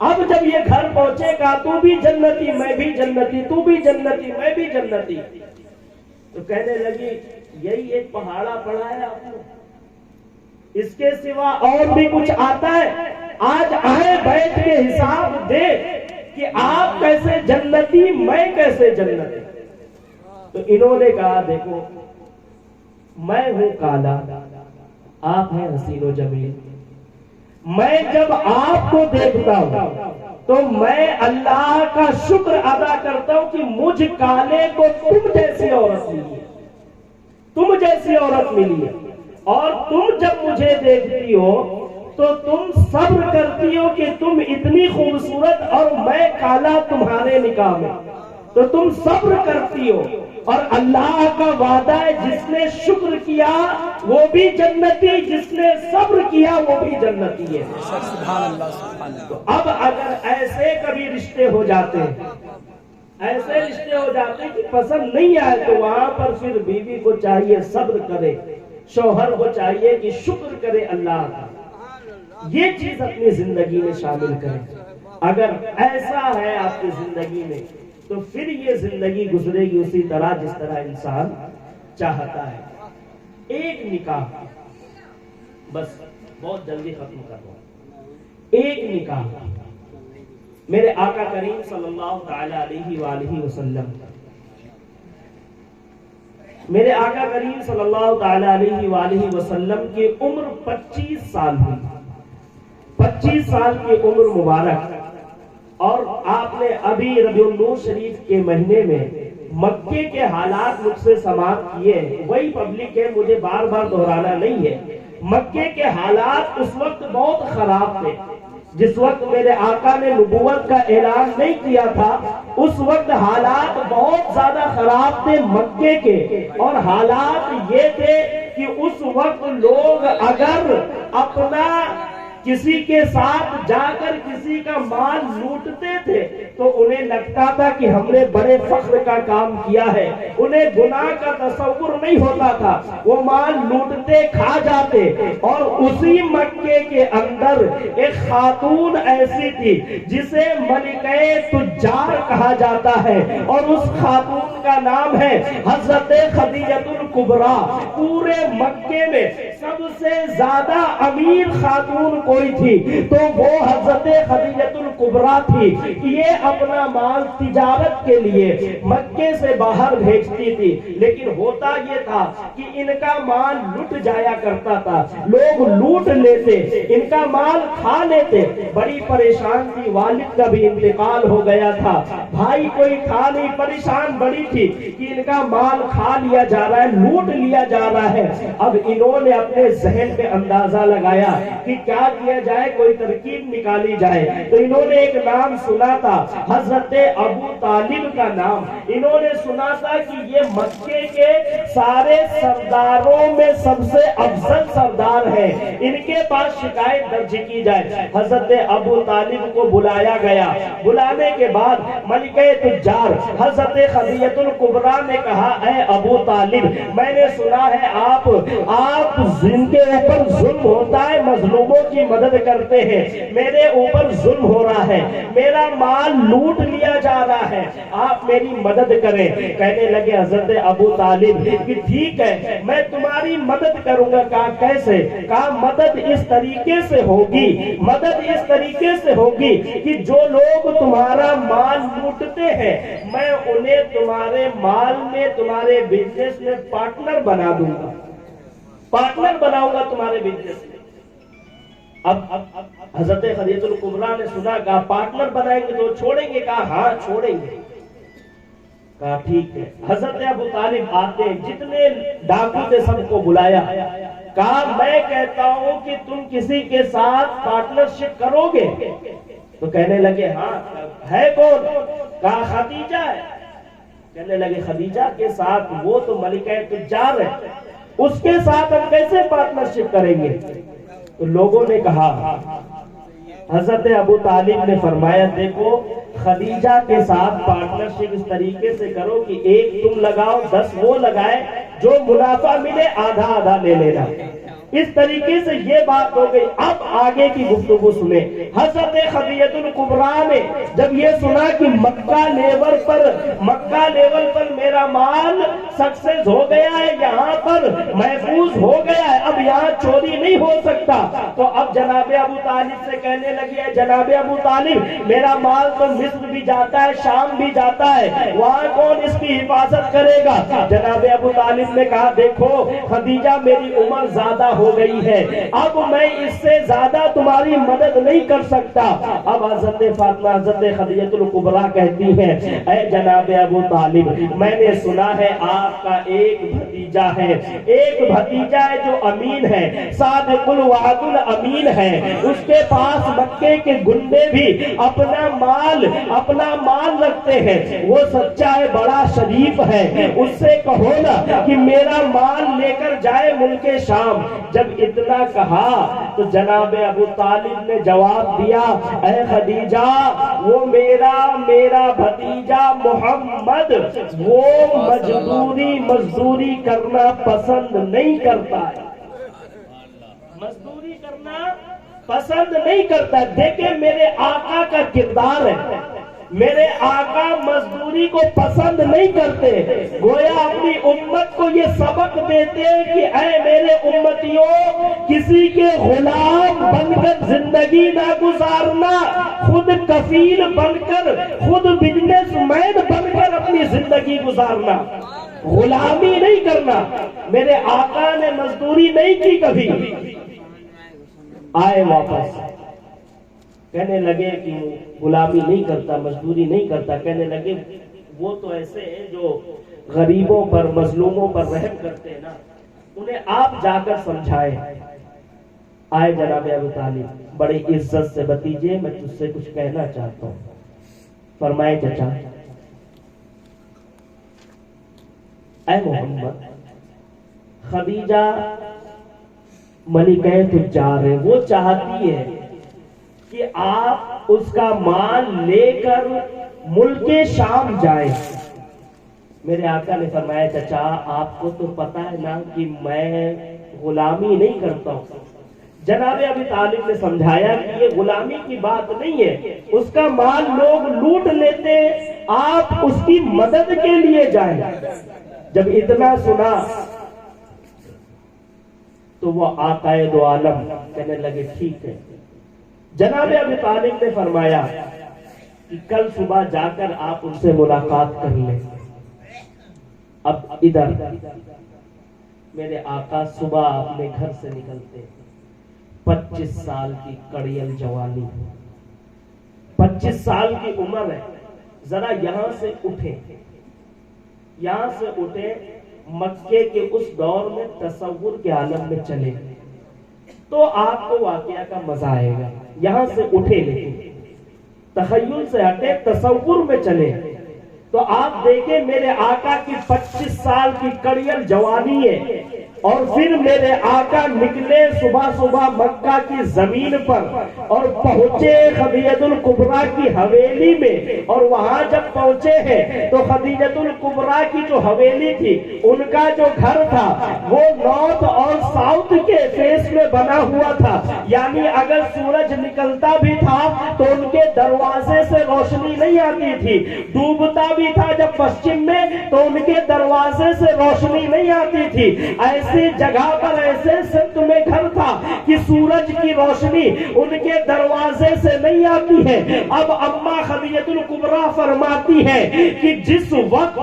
اب جب یہ گھر پہنچے گا تو بھی جنتی میں بھی جنتی, تو بھی جنتی میں بھی جنتی, تو کہنے لگی یہی ایک پہاڑا پڑا ہے آپ کو, اس کے سوا اور بھی کچھ آتا ہے؟ آج آئے بیٹھ کے حساب دے کہ آپ کیسے جنتی میں کیسے جنتی. تو انہوں نے کہا دیکھو میں ہوں کالا, آپ ہیں حسین و جمیل. میں جب آپ کو دیکھتا ہوں تو میں اللہ کا شکر ادا کرتا ہوں کہ مجھ کالے کو تم جیسی عورت ملی ہے, تم جیسی عورت ملی ہے. اور تم جب مجھے دیکھتی ہو تو تم صبر کرتی ہو کہ تم اتنی خوبصورت اور میں کالا تمہارے نکاح میں, تو تم صبر کرتی ہو. اور اللہ کا وعدہ ہے جس نے شکر کیا وہ بھی جنتی, جس نے صبر کیا وہ بھی جنتی ہے. سبحان اللہ سبحان اللہ. تو اب اگر ایسے کبھی رشتے ہو جاتے ہیں, ایسے رشتے ہو جاتے ہیں کہ پسند نہیں آئے تو وہاں پر پھر بیوی کو چاہیے صبر کرے, شوہر کو چاہیے کہ شکر کرے اللہ کا. یہ چیز اپنی زندگی میں شامل کریں. اگر ایسا ہے آپ کی زندگی میں تو پھر یہ زندگی گزرے گی اسی طرح جس طرح انسان چاہتا ہے. ایک نکاح, بس بہت جلدی ختم کر رہا ہوں. ایک نکاح میرے آقا کریم صلی اللہ تعالی علیہ وآلہ وسلم, میرے آقا کریم صلی اللہ تعالی علیہ وآلہ وسلم کی عمر 25 سال ہوئی, 25 سال کی عمر مبارک. اور آپ نے ابھی ربیع النور شریف کے مہینے میں مکے کے حالات مجھ سے سماعت کیے, وہی پبلک ہے, مجھے بار بار دہرانا نہیں ہے. مکے کے حالات اس وقت بہت خراب تھے. جس وقت میرے آقا نے نبوت کا اعلان نہیں کیا تھا اس وقت حالات بہت زیادہ خراب تھے مکے کے. اور حالات یہ تھے کہ اس وقت لوگ اگر اپنا کسی کے ساتھ جا کر کسی کا مال لوٹتے تھے تو انہیں لگتا تھا کہ ہم نے بڑے فخر کا کام کیا ہے. انہیں گناہ کا تصور نہیں ہوتا تھا, وہ مال لوٹتے کھا جاتے. اور اسی مکے کے اندر ایک خاتون ایسی تھی جسے ملکہ تجار کہا جاتا ہے, اور اس خاتون کا نام ہے حضرت خدیجہ الکبریٰ. پورے مکے میں سب سے زیادہ امیر خاتون کوئی تھی تو وہ حضرت خدیجہ الکبریٰ تھی. یہ اپنا مال تجارت کے لیے مکے سے باہر بھیجتی تھی, لیکن ہوتا یہ تھا کہ ان کا مال لٹ جایا کرتا تھا, لوگ لوٹ لیتے, ان کا مال کھا لیتے. بڑی پریشان تھی, والد کا بھی انتقال ہو گیا تھا, بھائی کوئی تھا نہیں, پریشان بڑی تھی کہ ان کا مال کھا لیا جا رہا ہے, لوٹ لیا جا رہا ہے. اب انہوں نے اپنے ذہن پہ اندازہ لگایا کہ کیا کیا جائے, کوئی ترکیب نکالی جائے. تو انہوں نے ایک نام سنا تھا, حضرت ابو طالب کا نام. انہوں نے سنا تھا کہ یہ مکے کے سارے سرداروں میں سب سے افضل سردار ہیں, ان کے پاس شکایت درج کی جائے. حضرت ابو طالب کو بلایا گیا. بلانے کے بعد ملکہ تجار حضرت خدیجہ الکبریٰ نے کہا اے ابو طالب, میں نے سنا ہے آپ جن کے اوپر ظلم ہوتا ہے مظلوموں کی مدد کرتے ہیں. میرے اوپر ظلم ہو رہا ہے, میرا مال لوٹ لیا جا رہا ہے, آپ میری مدد کریں. کہنے لگے حضرت ابو طالب طالب کہ ٹھیک ہے میں تمہاری مدد کروں گا. کہا کیسے؟ کہا مدد اس طریقے سے ہوگی، مدد اس طریقے سے ہوگی کہ جو لوگ تمہارا مال لوٹتے ہیں میں انہیں تمہارے مال میں، تمہارے بزنس میں پارٹنر بنا دوں گا، پارٹنر بناؤں گا تمہارے بزنس میں. اب حضرت خدیجہ الکبریٰ نے سنا، کہا پارٹنر بنائیں گے تو چھوڑیں گے؟ کہا ہاں چھوڑیں گے. کہا ٹھیک ہے. حضرت ابو طالب آتے ہیں، جتنے ڈاکو تھے سب کو بلایا. کہا میں کہتا ہوں کہ تم کسی کے ساتھ پارٹنرشپ کرو گے؟ تو کہنے لگے ہاں. ہے کون؟ کہا خدیجہ ہے. کہنے لگے خدیجہ کے ساتھ؟ وہ تو ملکہ تجار ہے، اس کے ساتھ ہم کیسے پارٹنرشپ کریں گے؟ تو لوگوں نے کہا، حضرت ابو طالب نے فرمایا دیکھو خدیجہ کے ساتھ پارٹنرشپ اس طریقے سے کرو کہ ایک تم لگاؤ 10 وہ لگائے، جو منافع ملے آدھا آدھا لے لینا. اس طریقے سے یہ بات ہو گئی. اب آگے کی گفتگو سنیں. حضرت خدیجہ الکبریٰ نے جب یہ سنا کہ مکہ لیول پر میرا مال سکسیس ہو گیا ہے، یہاں پر محفوظ ہو گیا ہے، اب یہاں چوری نہیں ہو سکتا، تو اب جناب ابو طالب سے کہنے لگی ہے جناب ابو طالب میرا مال تو مصر بھی جاتا ہے، شام بھی جاتا ہے، وہاں کون اس کی حفاظت کرے گا؟ جناب ابو طالب نے کہا دیکھو خدیجہ میری عمر زیادہ ہو گئی ہے، اب میں اس سے زیادہ تمہاری مدد نہیں کر سکتا. اب حضرت فاطمہ حضرت خدیجہ الکبریٰ کہتی ہیں اے جناب ابو طالب میں نے سنا ہے آپ کا ایک بھتیجا ہے، ایک بھتیجا ہے جو امین ہے، صادق الوعد الامین ہے، اس کے پاس مکے کے گنڈے بھی اپنا مال رکھتے ہیں، وہ سچا ہے، بڑا شریف ہے، اس سے کہو نا کہ میرا مال لے کر جائے ملک شام. جب اتنا کہا تو جناب ابو طالب نے جواب دیا اے خدیجہ وہ میرا بھتیجا محمد وہ مزدوری کرنا پسند نہیں کرتا ہے، مزدوری کرنا پسند نہیں کرتا. دیکھیں میرے آقا کا کردار ہے، میرے آقا مزدوری کو پسند نہیں کرتے، گویا اپنی امت کو یہ سبق دیتے ہیں کہ اے میرے امتیوں کسی کے غلام بن کر زندگی نہ گزارنا، خود کفیل بن کر، خود بزنس مین بن کر اپنی زندگی گزارنا، غلامی نہیں کرنا. میرے آقا نے مزدوری نہیں کی کبھی. آئے واپس کہنے لگے کہ غلامی نہیں کرتا، مزدوری نہیں کرتا. کہنے لگے وہ تو ایسے ہیں جو غریبوں پر مظلوموں پر رحم کرتے ہیں نا، انہیں آپ جا کر سمجھائے. آئے جناب ابو طالب بڑی عزت سے بھتیجے میں تجھ سے کچھ کہنا چاہتا ہوں. فرمائے چچا. اے محمد خدیجہ ملکہ تجار ہے، وہ چاہتی ہے کہ آپ اس کا مال لے کر ملک شام جائیں. میرے آقا نے فرمایا چچا آپ کو تو پتا ہے نا کہ میں غلامی نہیں کرتا ہوں. جناب ابی طالب نے سمجھایا کہ یہ غلامی کی بات نہیں ہے، اس کا مال لوگ لوٹ لیتے، آپ اس کی مدد کے لیے جائیں. جب اتنا سنا تو وہ آقا دو عالم کہنے لگے ٹھیک ہے. جناب ابی طالب نے فرمایا کہ کل صبح جا کر آپ ان سے ملاقات کر لیں. اب ادھر میرے آقا صبح اپنے گھر سے نکلتے، 25 سال کی کڑیل جوانی، 25 سال کی عمر ہے. ذرا یہاں سے اٹھیں، یہاں سے اٹھیں، مکے کے اس دور میں تصور کے عالم میں چلے تو آپ کو واقعہ کا مزہ آئے گا. یہاں سے اٹھے، لیکن تخیل سے ہٹے، تصور میں چلے تو آپ دیکھیں میرے آقا کی 25 سال کی کڑیل جوانی ہے، اور پھر میرے آقا نکلے صبح صبح مکہ کی زمین پر اور پہنچے خدیجہ الکبریٰ کی حویلی میں. اور وہاں جب پہنچے ہیں تو خدیجہ الکبریٰ کی جو حویلی تھی، ان کا جو گھر تھا وہ نارتھ اور ساؤتھ کے فیس میں بنا ہوا تھا، یعنی اگر سورج نکلتا بھی تھا تو ان کے دروازے سے روشنی نہیں آتی تھی، ڈوبتا بھی تھا جب پشچم میں تو ان کے دروازے سے روشنی نہیں آتی تھی۔ ایسی جگہ پر ایسے سمت میں گھر تھا کہ سورج کی روشنی ان کے دروازے سے نہیں آتی ہے۔ اب اماں خدیجہ الکبریٰ فرماتی ہے کہ جس وقت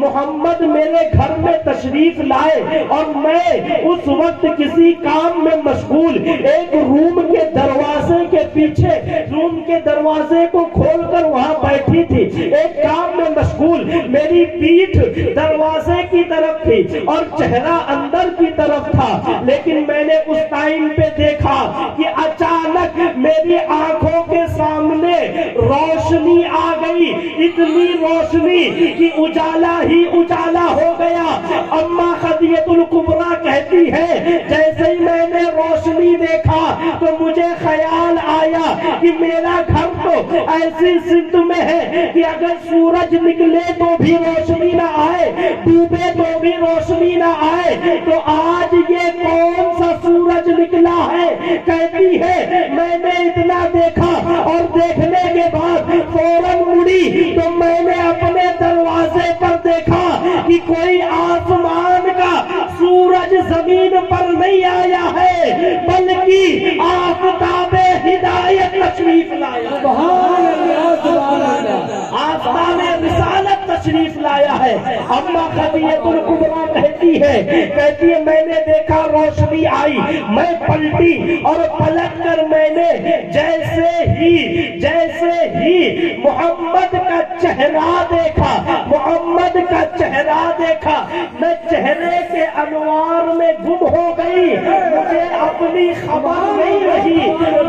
محمد میرے گھر میں تشریف لائے اور میں اس وقت کسی کام میں مشغول ایک روم کے دروازے کے پیچھے روم کے دروازے کو کھول کر وہاں بیٹھی تھی، ایک کام میں مشغول، میری پیٹھ دروازے کی طرف تھی اور چہرہ اندر کی طرف تھا، لیکن میں نے اس ٹائم پہ دیکھا کہ اچانک میری آنکھوں کے سامنے روشنی آ گئی، اتنی روشنی کہ اجالا ہی اجالا ہو گیا۔ اماں خدیجہ الکبریٰ کہتی ہے جیسے ہی میں نے روشنی دیکھا تو مجھے خیال آیا کہ میرا گھر تو ایسی سمت میں ہے کہ اگر سورج نکلے تو بھی روشنی نہ آئے، ڈوبے تو بھی روشنی نہ آئے، تو آج یہ کون سا سورج نکلا ہے؟ کہتی ہے میں نے اتنا دیکھا اور دیکھنے کے بعد فوراً مڑی تو میں نے اپنے دروازے پر دیکھا کہ کوئی آسمان کا سورج زمین پر نہیں آیا ہے بلکہ آفتاب ہدایت تشریف لایا، آفتاب رسالت تشریف لایا ہے۔ اماں خدیجہ الکبریٰ کہتی ہے میں نے دیکھا روشنی آئی، میں پلٹی اور پلٹ کر میں نے جیسے ہی محمد کا چہرہ دیکھا، محمد کا چہرہ دیکھا، میں چہرے کے انوار میں گم ہو گئی، مجھے اپنی خبر نہیں رہی،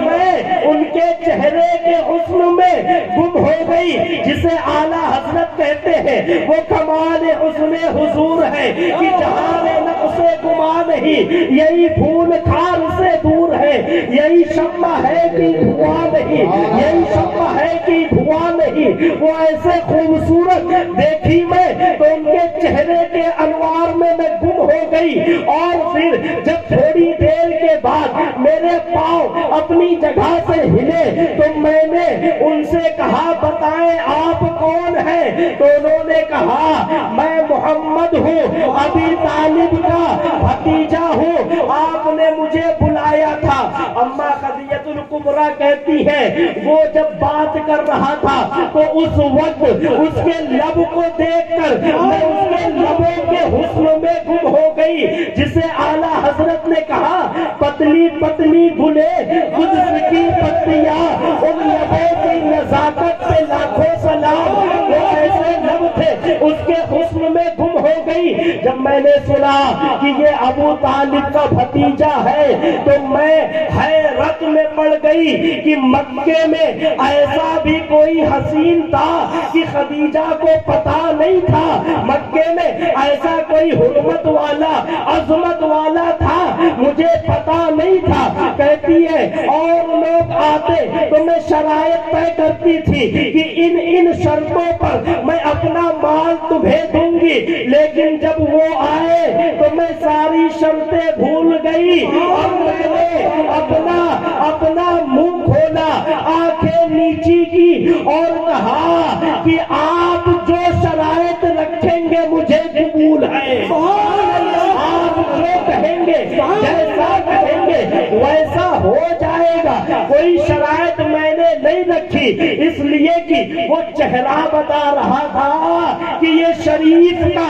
میں ان کے چہرے کے حسن میں گم ہو گئی، جسے اعلیٰ حضرت کہتے ہیں وہ کمال حسن حضور ہے کہ جہاں نقص گما نہیں، یہی پھول کھار سے دور ہے، یہی شمع ہے کہ دھواں نہیں، یہی شمع ہے کہ دھواں نہیں۔ وہ ایسے خوبصورت دیکھی میں تو ان کے چہرے کے انوار میں گم ہو گئی، اور پھر جب تھوڑی دیر کے بعد میرے پاؤں اپنی جگہ سے ہلے تو میں نے ان سے کہا بتائیں آپ کون ہیں؟ تو انہوں نے کہا میں محمد ہوں، ابی طالب کا بھتیجا ہوں، آپ نے مجھے بلایا تھا۔ اماں خدیجہ الکبریٰ کہتی ہے وہ جب بات کر رہا تھا تو اس وقت اس کے لب کو دیکھ کر میں اس کے لبوں کے حسن میں گم ہو گئی، جسے اعلیٰ حضرت نے کہا پتلی پتلی گلے قدس کی پتیاں، ان لبوں کی نزاکت پہ لاکھوں سلام، وہ ایسے لب تھے اس کے حسن میں گم ہو گئی۔ جب میں نے سنا کہ یہ ابو طالب کا بھتیجا ہے تو میں حیرت میں پڑ گئی کہ مکے میں ایسا بھی کوئی حسین تھا کہ خدیجہ کو پتا نہیں تھا، مکے میں ایسا کوئی حرمت والا عظمت والا تھا مجھے پتا نہیں تھا۔ کہتی ہے اور لوگ آتے تو میں شرائط طے کرتی تھی کہ ان شرطوں پر میں اپنا مال تمہیں دوں گی، لیکن جب وہ آئے تو میں ساری شرطیں بھول گئی اور میں نے اپنا منہ کھولا، آنکھیں نیچی کی اور کہا کہ آپ جو شرائط رکھیں گے مجھے قبول ہے، آپ جو کہیں گے جیسا کہیں گے ویسا ہو جائے گا، کوئی شرائط میں نے نہیں رکھی، اس لیے کہ وہ چہرہ بتا رہا تھا کہ یہ شریف کا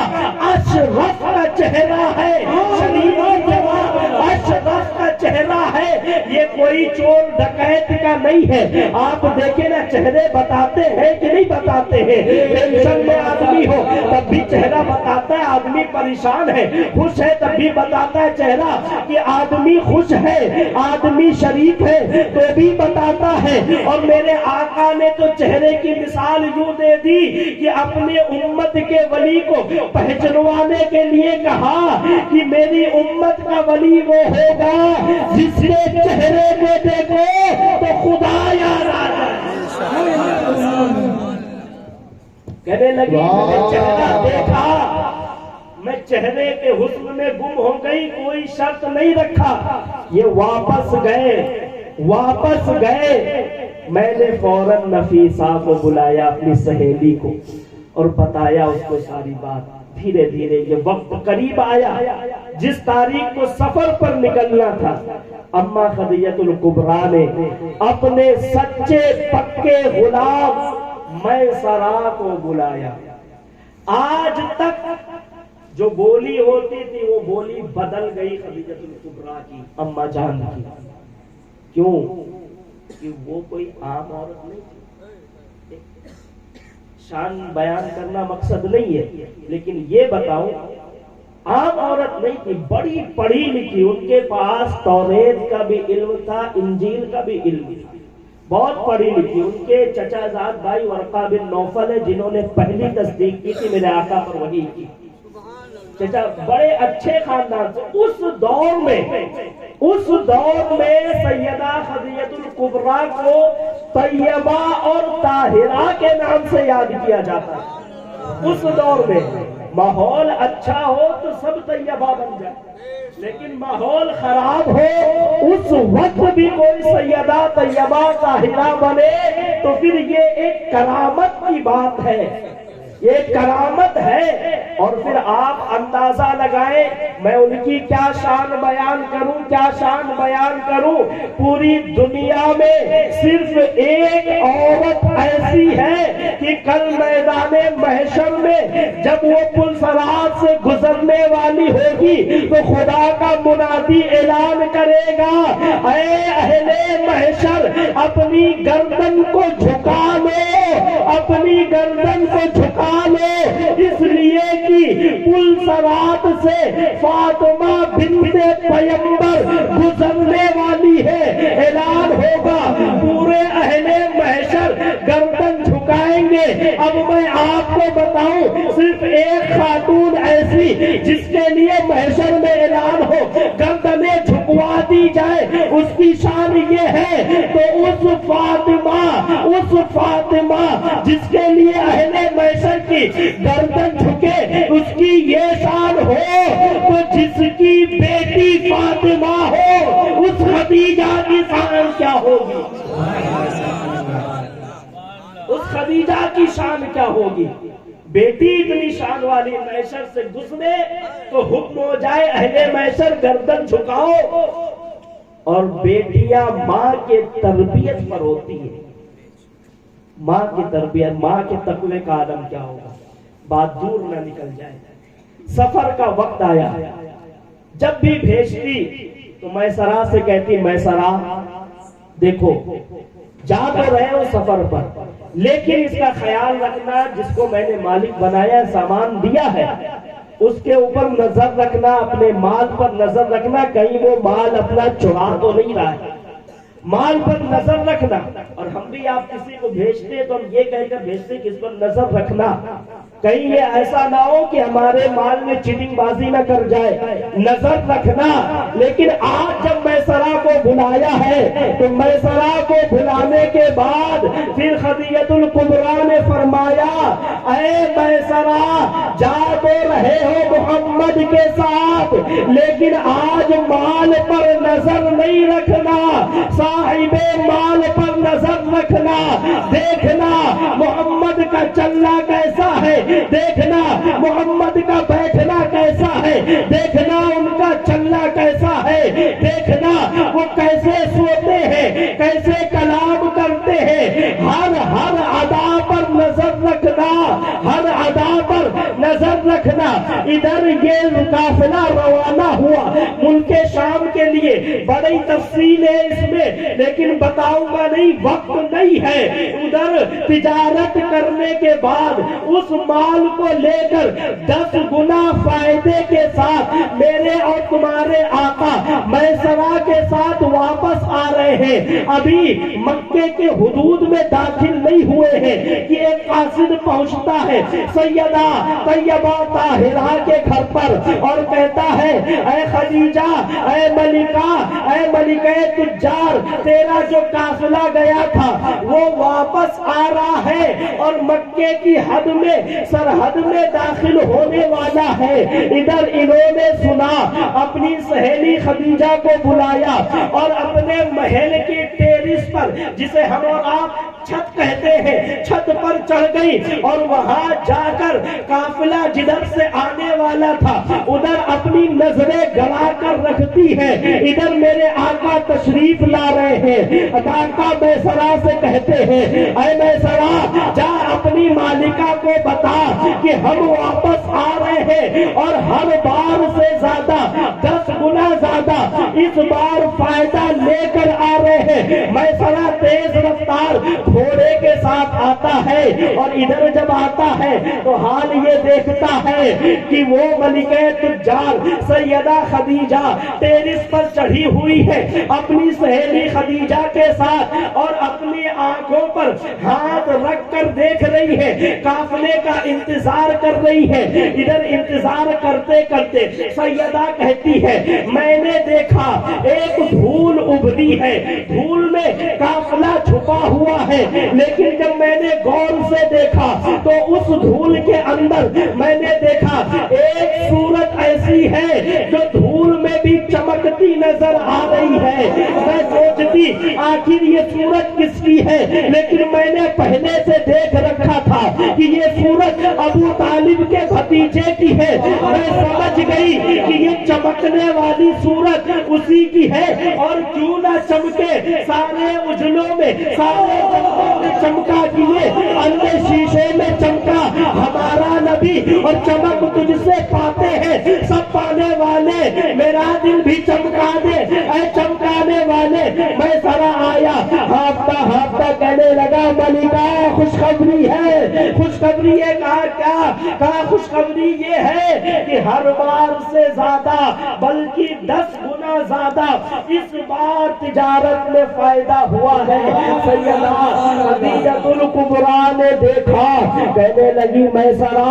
اشرف کا چہرہ ہے، شریف کا اشرف کا چہرہ ہے، یہ کوئی چور ڈکیت کا نہیں ہے۔ آپ دیکھیں نا چہرے بتاتے ہیں کہ نہیں بتاتے ہیں؟ ٹینشن میں آدمی ہو تب بھی چہرہ بتاتا ہے آدمی پریشان ہے، خوش ہے تب بھی بتاتا ہے چہرہ کہ آدمی خوش ہے، آدمی شریف ہے تو بھی بتاتا ہے۔ اور میرے آقا نے تو چہرے کی مثال یوں دے دی کہ اپنے امت کے ولی کو پہچنوانے کے لیے کہا کہ میری امت کا ولی وہ ہوگا جس کے چہرے کو دیکھو تو خدا یاد آ جائے۔ کہنے لگی میں نے چہرہ دیکھا میں چہرے کے حسن میں گم ہو گئی، کوئی شرط نہیں رکھا، یہ واپس گئے، میں نے فوراً نفیسہ کو بلایا اپنی سہیلی کو اور بتایا اس کو ساری بات۔ دھیرے دھیرے یہ وقت قریب آیا جس تاریخ کو سفر پر نکلنا تھا، اما خدیجہ الکبریٰ نے اپنے سچے پکے غلام میسرہ کو بلایا۔ آج تک جو بولی ہوتی تھی وہ بولی بدل گئی خدیجہ الکبریٰ کی، اما جان کی۔ کیوں؟ کہ وہ کوئی عام عورت نہیں تھی۔ شان بیان کرنا مقصد نہیں ہے، لیکن یہ بتاؤں عام عورت نہیں تھی، بڑی پڑھی لکھی، ان کے پاس توریت کا بھی علم تھا، انجیل کا بھی علم تھا، بہت پڑھی لکھی۔ ان کے چچا زاد بھائی ورقہ بن نوفل ہے جنہوں نے پہلی تصدیق کی تھی میرے آقا پر وحی کی۔ چچا بڑے اچھے خاندان سے۔ اس دور میں سیدہ خدیجہ الکبریٰ کو طیبہ اور طاہرہ کے نام سے یاد کیا جاتا ہے۔ اس دور میں ماحول اچھا ہو تو سب طیبہ بن جائے، لیکن ماحول خراب ہو اس وقت بھی کوئی سیدہ طیبہ طاہرہ بنے تو پھر یہ ایک کرامت کی بات ہے، یہ کرامت ہے۔ اور پھر آپ اندازہ لگائیں میں ان کی کیا شان بیان کروں۔ پوری دنیا میں صرف ایک عورت ایسی ہے کہ کل میدان محشر میں جب وہ پل صراط سے گزرنے والی ہوگی تو خدا کا منادی اعلان کرے گا، اے اہل محشر اپنی گردن کو جھکا لو، اس لیے کہ پل صراط سے فاطمہ بنت پیغمبر گزرنے والی ہے۔ اعلان ہوگا، پورے اہل محشر گردن جھکائیں گے۔ اب میں آپ کو بتاؤں صرف ایک خاتون ایسی جس کے لیے محشر میں اعلان ہو گردنیں جھکوا دی جائے، اس کی شان یہ ہے تو اس فاطمہ جس کے لیے اہل محشر کی گردن جھکے اس کی یہ شان ہو تو جس کی بیٹی فاطمہ ہو اس خدیجہ کی شان کیا ہوگی؟ اس خدیجہ کی شان کیا ہوگی؟ بیٹی اتنی شان والی محشر سے گزرے تو حکم ہو جائے اہل محشر گردن جھکاؤ، اور بیٹیاں ماں کے تربیت پر ہوتی ہیں، ماں کی تربیت، ماں کے تقوی کا عالم کیا ہوگا؟ بات دور نہ نکل جائے۔ سفر کا وقت آیا، جب بھی بھیجتی تو میسرہ سے کہتی، میسرہ دیکھو جا تو رہے ہو سفر پر، لیکن اس کا خیال رکھنا جس کو میں نے مالک بنایا سامان دیا ہے اس کے اوپر نظر رکھنا، اپنے مال پر نظر رکھنا، کہیں وہ مال اپنا چرا تو نہیں رہا ہے، مال پر نظر رکھنا۔ اور ہم بھی آپ کسی کو بھیجتے تو ہم یہ کہہ کر بھیجتے کہ اس پر نظر رکھنا، کہیں یہ ایسا نہ ہو کہ ہمارے مال میں چیٹنگ بازی نہ کر جائے، نظر رکھنا۔ لیکن آج جب میسرہ کو بلایا ہے تو میسرہ کو بلانے کے بعد پھر خدیجہ الکبریٰ نے فرمایا، اے میسرہ جا تو رہے ہو محمد کے ساتھ، لیکن آج مال پر نظر نہیں رکھنا، صاحب مال پر نظر رکھنا، دیکھنا محمد کا چلنا کیسا ہے، دیکھنا محمد کا بیٹھنا کیسا ہے، دیکھنا ان کا چلنا کیسا ہے، دیکھنا وہ کیسے سوتے ہیں، کیسے کلام کرتے ہیں، ہر ادا پر نظر رکھنا، ہر ادا پر نظر رکھنا۔ ادھر یہ قافلہ روانہ ہوا ملک شام کے لیے، بڑی تفصیل ہے اس میں لیکن بتاؤں گا نہیں، وقت نہیں ہے۔ ادھر تجارت کرنے کے بعد اس مال کو لے کر 10 گنا فائدے کے ساتھ میرے اور تمہارے آقا میسرہ کے ساتھ واپس آ رہے ہیں، ابھی مکے کے حدود میں داخل نہیں ہوئے ہیں کہ ایک قاصد پہنچتا ہے سیدہ طیبہ طاہرہ کے گھر پر اور کہتا ہے اے خدیجہ، اے ملکہ تجار، تیرا جو قافلہ گیا تھا وہ واپس آ رہا ہے اور مکے کی حد میں سرحد میں داخل ہونے والا ہے۔ ادھر انہوں نے سنا، اپنی سہیلی خدیجہ کو بلایا اور اپنے محل کے ٹیرس پر، جسے ہم اور آپ چھت کہتے ہیں، چھت پر چڑھ گئی اور وہاں جا کر قافلہ جدھر سے آنے والا تھا ادھر اپنی نظریں گڑا کر رکھتی ہے۔ ادھر میرے آقا تشریف لا رہے ہیں، آقا میسرہ سے کہتے ہیں اے میسرہ، جا اپنی مالکہ کو بتا کہ ہم واپس آ رہے ہیں اور ہر بار سے زیادہ 10 گنا زیادہ اس بار فائدہ لے کر آ رہے ہیں۔ میسرہ تیز رفتار گھوڑے کے ساتھ آتا ہے اور ادھر جب آتا ہے تو حال یہ دیکھتا ہے کہ وہ ملکہ تجار سیدہ خدیجہ ٹیرس پر چڑھی ہوئی ہے اپنی سہیلی خدیجہ کے ساتھ اور اپنی آنکھوں پر ہاتھ رکھ کر دیکھ رہی ہے، قافلے کا انتظار کر رہی ہے۔ ادھر انتظار کرتے کرتے سیدہ کہتی ہے میں نے دیکھا ایک دھول ابھری ہے، دھول میں قافلہ چھپا ہوا ہے، لیکن جب میں نے غور سے دیکھا تو اس دھول کے اندر میں نے دیکھا ایک صورت ایسی ہے جو دھول میں بھی چمکتی نظر آ رہی ہے۔ میں سوچتی آخر یہ صورت کس کی ہے، لیکن میں نے پہلے سے دیکھ رکھا تھا کہ یہ صورت ابو طالب کے بھتیجے کی ہے۔ میں سمجھ گئی کہ یہ چمکنے والی صورت اسی کی ہے، اور کیوں نہ چمکے، سارے اجلوں میں سارے جنتوں میں چمکا کیے، اندر شیشے میں چمکا ہمارا نبی، اور چمک تجھ سے پاتے ہیں سب پانے والے، میرا دل بھی چمکا دے اے چمکانے والے۔ میں سرا آیا ہافتہ ہافتہ کہنے لگا ملکہ خوشخبری ہے، خوشخبری ہے۔ کہا کیا؟ کہا خوشخبری یہ ہے کہ ہر بار سے زیادہ بلکہ 10 گنا زیادہ اس بار تجارت میں فائدہ ہوا ہے۔ سیدہ خدیجہ الکبریٰ نے دیکھا، کہنے لگی میسرہ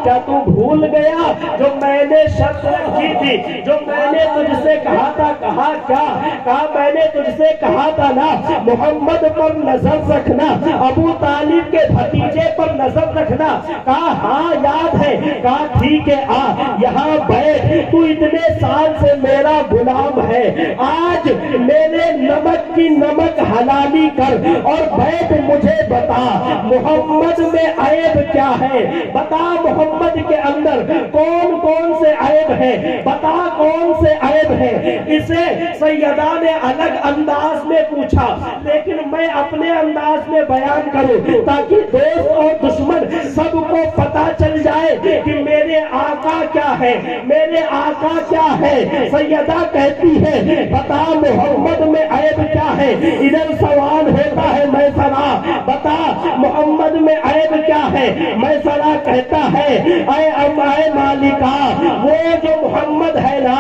کیا تو بھول گیا جو میں نے شرط رکھی تھی، جو میں نے تجھ سے کہا تھا؟ کہا کیا؟ کہا میں نے تجھ سے کہا تھا نا محمد پر نظر رکھنا، ابو طالب کے بھتیجے پر نظر رکھنا۔ کہا ہاں یاد ہے۔ کہا ٹھیک ہے آ یہاں بیٹھ، تو اتنے سال سے میرا غلام ہے، آج میرے نمک کی نمک حلالی کر اور بیٹھ، مجھے بتا محمد میں عیب کیا ہے، بتا محمد کے اندر کون کون سے عیب ہے، بتا کون سے عیب ہے۔ اسے سیدہ نے الگ انداز میں پوچھا، لیکن میں اپنے انداز میں بیان کروں تاکہ دوست اور دشمن سب کو پتا چل جائے کہ میرے آقا کیا ہے، میرے آقا کیا ہے۔ سیدہ کہتی ہے بتا محمد میں عیب کیا ہے۔ ادھر سوال ہوتا ہے میسرہ بتا محمد میں عیب کیا ہے۔ میسرہ کہتا ہے اے مالکہ، وہ جو محمد ہے نا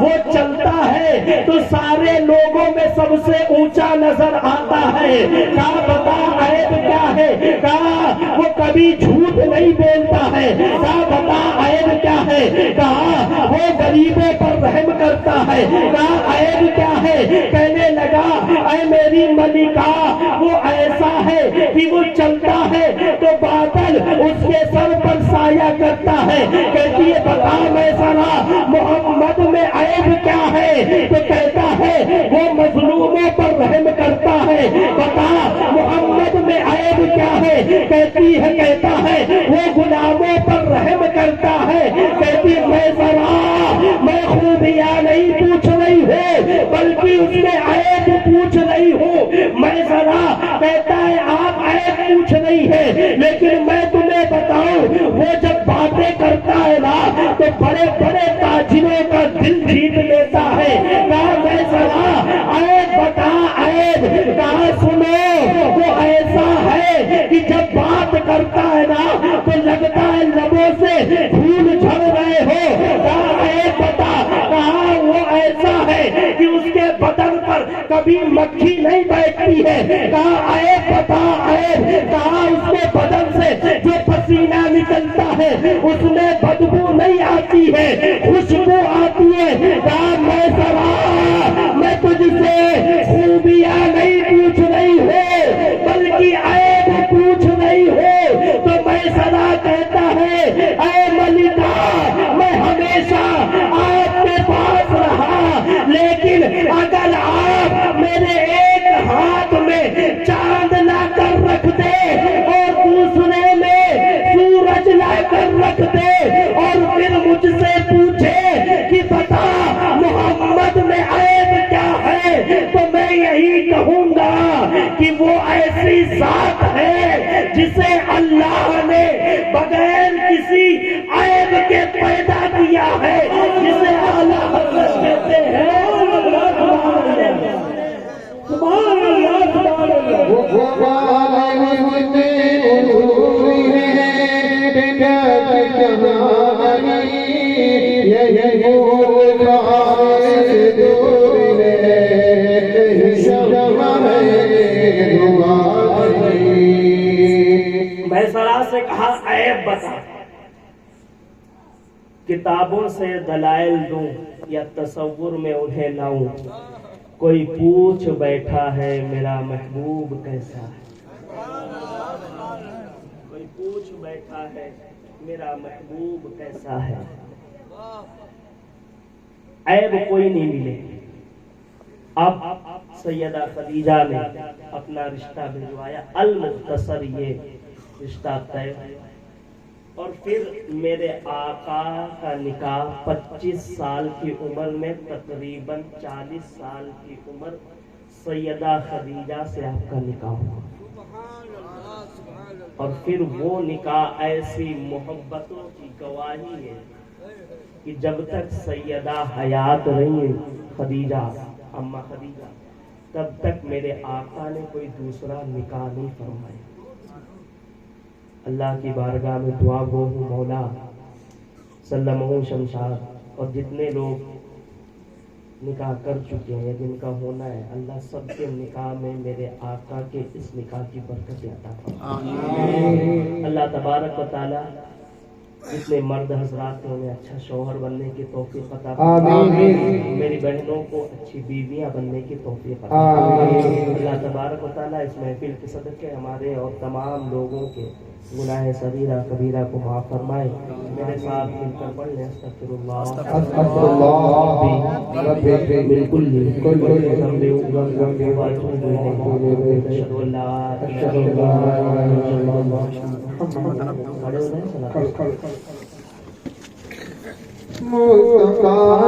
وہ چلتا ہے تو سارے لوگوں میں سب سے اونچا نظر آتا ہے۔ کہا بتا عیب کیا ہے۔ کہا وہ کبھی جھوٹ نہیں بولتا ہے۔ کہا بتا عیب کیا ہے۔ کہا وہ غریبوں پر رحم کرتا ہے۔ کہا عیب کیا ہے۔ کہنے لگا اے میری ملکہ، وہ ایسا ہے کہ وہ چلتا ہے تو بادل اس کے سر پر سایہ کرتا ہے۔ کہتی ہے بتا میسرہ محمد میں عیب کیا ہے۔ تو کہتا ہے وہ مظلوموں پر رحم کرتا ہے۔ بتا محمد میں عیب کیا ہے۔ کہتی ہے کہتا ہے وہ غلاموں پر رحم کرتا ہے۔ کہتی میسرہ میں خوبیاں نہیں پوچھ رہی ہوں بلکہ اس میں عیب پوچھ رہی ہوں۔ میسرہ کہتا ہے آپ عیب پوچھ رہی ہے، لیکن میں تمہیں بتاؤں وہ جب باتیں کرتا ہے نا تو بڑے بڑے تاجروں کا دل جیت لیتا ہے۔ کہا میسرہ عیب بتا عیب۔ کہا سنو وہ ایسا ہے کہ جب بات کرتا ہے نا تو لگتا ہے لبوں سے پھول جھڑ رہے ہو۔ کہا عیب بتا۔ کہا وہ ایسا ہے کہ اس کے بدن پر کبھی مکھی نہیں بیٹھتی ہے. کہا عیب بتا عیب. کہا اس کے بدن سے جو پسینہ نکلتا ہے اس میں بدبو نہیں آتی ہے, خوشبو آتی ہے. کہا میں سرا میں تجھ سے خوبیاں نہیں پوچھ رہی ہوں بلکہ عیب پوچھ رہی ہوں. تو میں سرا کہتا ہے اے ملکہ میں ہمیشہ آپ کے پاس رہا, لیکن اگر آپ میرے ایک ہاتھ میں چاند لا کر رکھ دے اور دوسرے میں سورج لا کر رکھ دے اور پھر مجھ سے پوچھے کہ بتا محمد میں عیب کیا ہے, تو میں یہی کہوں گا کہ وہ ایسی ذات ہے جسے اللہ نے بغیر کسی عیب کے پیدا کیا ہے, جسے اعلیٰ حضرت کہتے ہیں سبحان اللہ سبحان اللہ. میں سرا سے کہا عیب بتا, کتابوں سے دلائل دوں یا تصور میں انہیں لاؤں. کوئی پوچھ بیٹھا ہے میرا محبوب کیسا ہے, کوئی پوچھ بیٹھا ہے میرا محبوب کیسا ہے. عیب کوئی نہیں ملے. اب سیدہ خدیجہ نے اپنا رشتہ بھجوایا, المختصر یہ رشتہ طے, اور پھر میرے آقا کا نکاح 25 سال کی عمر میں تقریباً 40 سال کی عمر سیدہ خدیجہ سے آپ کا نکاح ہوا. اور پھر وہ نکاح ایسی محبتوں کی گواہی ہے کہ جب تک سیدہ حیات رہی خدیجہ اماں خدیجہ تب تک میرے آقا نے کوئی دوسرا نکاح نہیں فرمایا. اللہ کی بارگاہ میں دعا گو ہوں مولا سلمہ شمشاد اور جتنے لوگ نکاح کر چکے ہیں یا جن کا ہونا ہے, اللہ سب کے نکاح میں میرے آقا کے اس نکاح کی برکت عطا فرمائے. اللہ تبارک و تعالی جتنے مرد حضرات ہیں انہیں اچھا شوہر بننے کی توفیق عطا فرمائے. میری بہنوں کو اچھی بیویاں بننے کی توفیق عطا فرمائے. اللہ تبارک و تعالی اس محفل کے صدقے ہمارے اور تمام لوگوں کے گناہ صغیرہ کبیرہ کو معاف فرمائے. میرے ساتھ مل کر پڑھ لیں استغفر اللہ بالکل مصطفیٰ